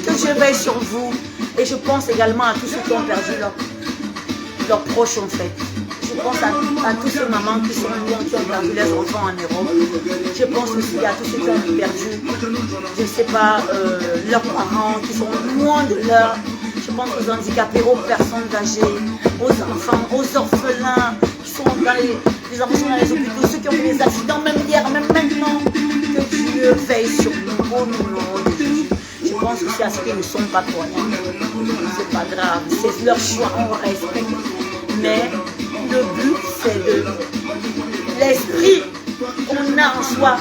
Que Dieu veille sur vous. Et je pense également à tous ceux qui ont perdu leurs proches en fait. Je pense à tous ces mamans qui sont loin, qui ont perdu leurs enfants en Europe. Je pense aussi à tous ceux qui ont perdu, je ne sais pas, leurs parents qui sont loin de leur. Je pense aux handicapés, aux personnes âgées, aux enfants, aux orphelins qui sont dans les enfants sont dans les hôpitaux, ceux qui ont eu des accidents, même hier, même maintenant. Que Dieu veille sur nous au nom de Jésus. Je pense aussi à ceux qui ne sont pas croyants. C'est pas grave, c'est leur choix, on respecte. Mais le but, c'est de l'esprit qu'on a en soi,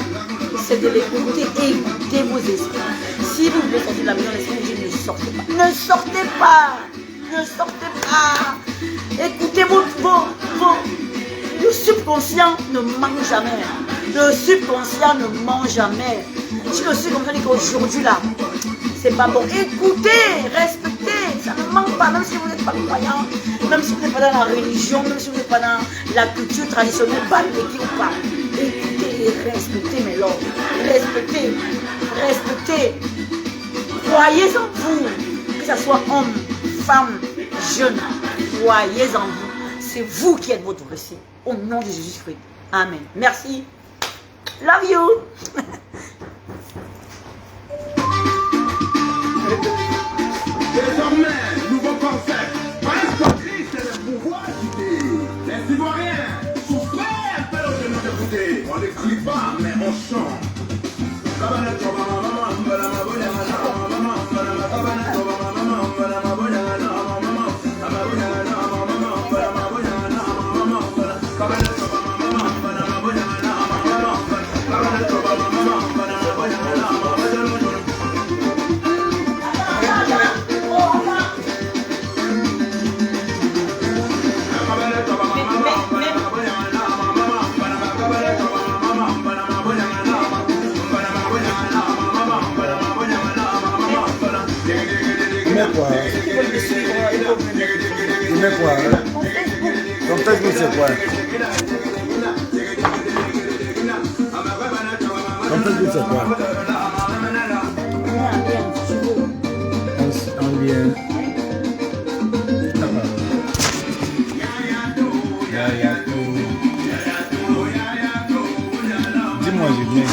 c'est de l'écouter et écouter vos esprits. Si vous voulez sortir de la maison, l'esprit dit ne sortez pas. Ne sortez pas. Ne sortez pas. Écoutez le subconscient ne ment jamais. Le subconscient ne ment jamais. Si le subconscient dit qu'aujourd'hui là, c'est pas bon. Écoutez, respectez, ça ne manque pas, même si vous n'êtes pas croyant, même si vous n'êtes pas dans la religion, même si vous n'êtes pas dans la culture traditionnelle, balbéki ou pas. Écoutez et respectez mes lords. Respectez, respectez. Croyez en vous, que ce soit homme, femme, jeune, croyez en vous. C'est vous qui êtes votre récit. Au nom de Jésus-Christ. Amen. Merci. Love you. veulent me suivre, ils peuvent me mettre. Tu mets quoi hein? Ton Facebook c'est quoi? Ton Facebook c'est quoi? En lien. Dis-moi, je viens.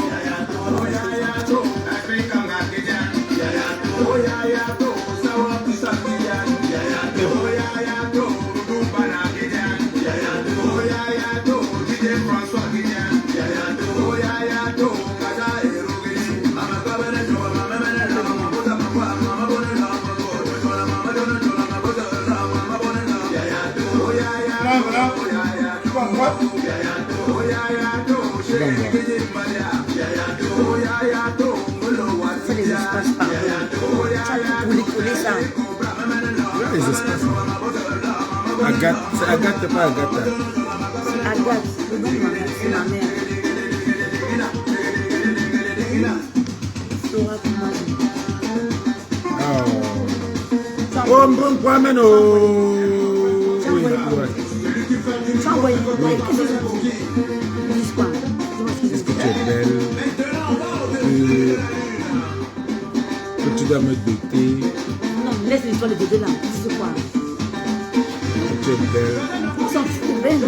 C'est les espaces pardon. Ça tout coller ça. Les espaces. Agathe, c'est Agathe, c'est pas Agathe. C'est Agathe, le nom de ma mère, c'est ma mère. Flora Kumari. Oh, bon, quoi, mais non. Tu as envoyé qu'est-ce que tu dis? Ils disent quoi? Est-ce que tu es belle? Que tu dois me doter? Non, laisse l'histoire de bébé là. C'est quoi? Que tu es belle? On s'en fout, belle.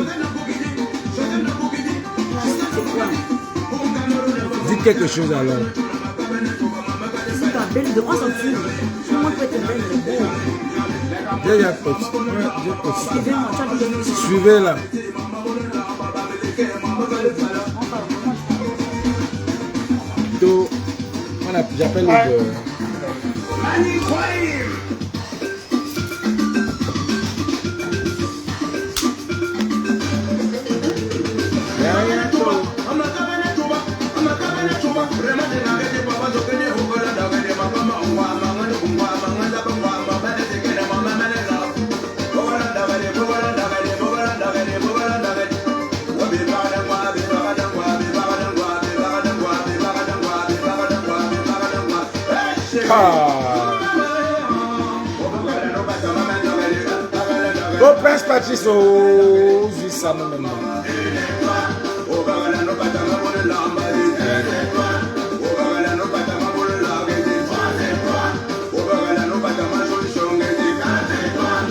C'est quoi? Dis quelque chose alors. C'est pas belle, de quoi s'en fout? Tout le monde peut être belle, mais beau. J'ai petit. Suivez-moi, tu as dit que Suivez là. Donc, j'appelle le beurre. Au Prince Patrice, au ça maintenant.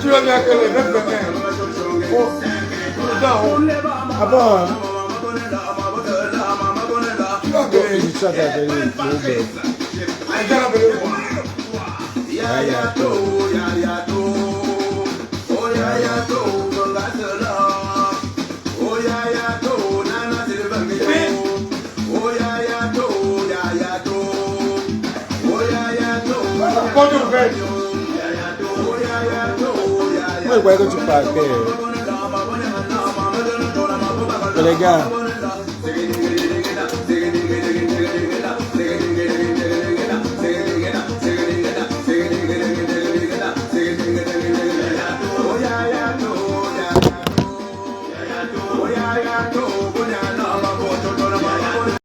Tu vas bien que les mecs venaient. Ah bon? Tu vas que les chats avec les moi, je croyais que tu partais. Les gars.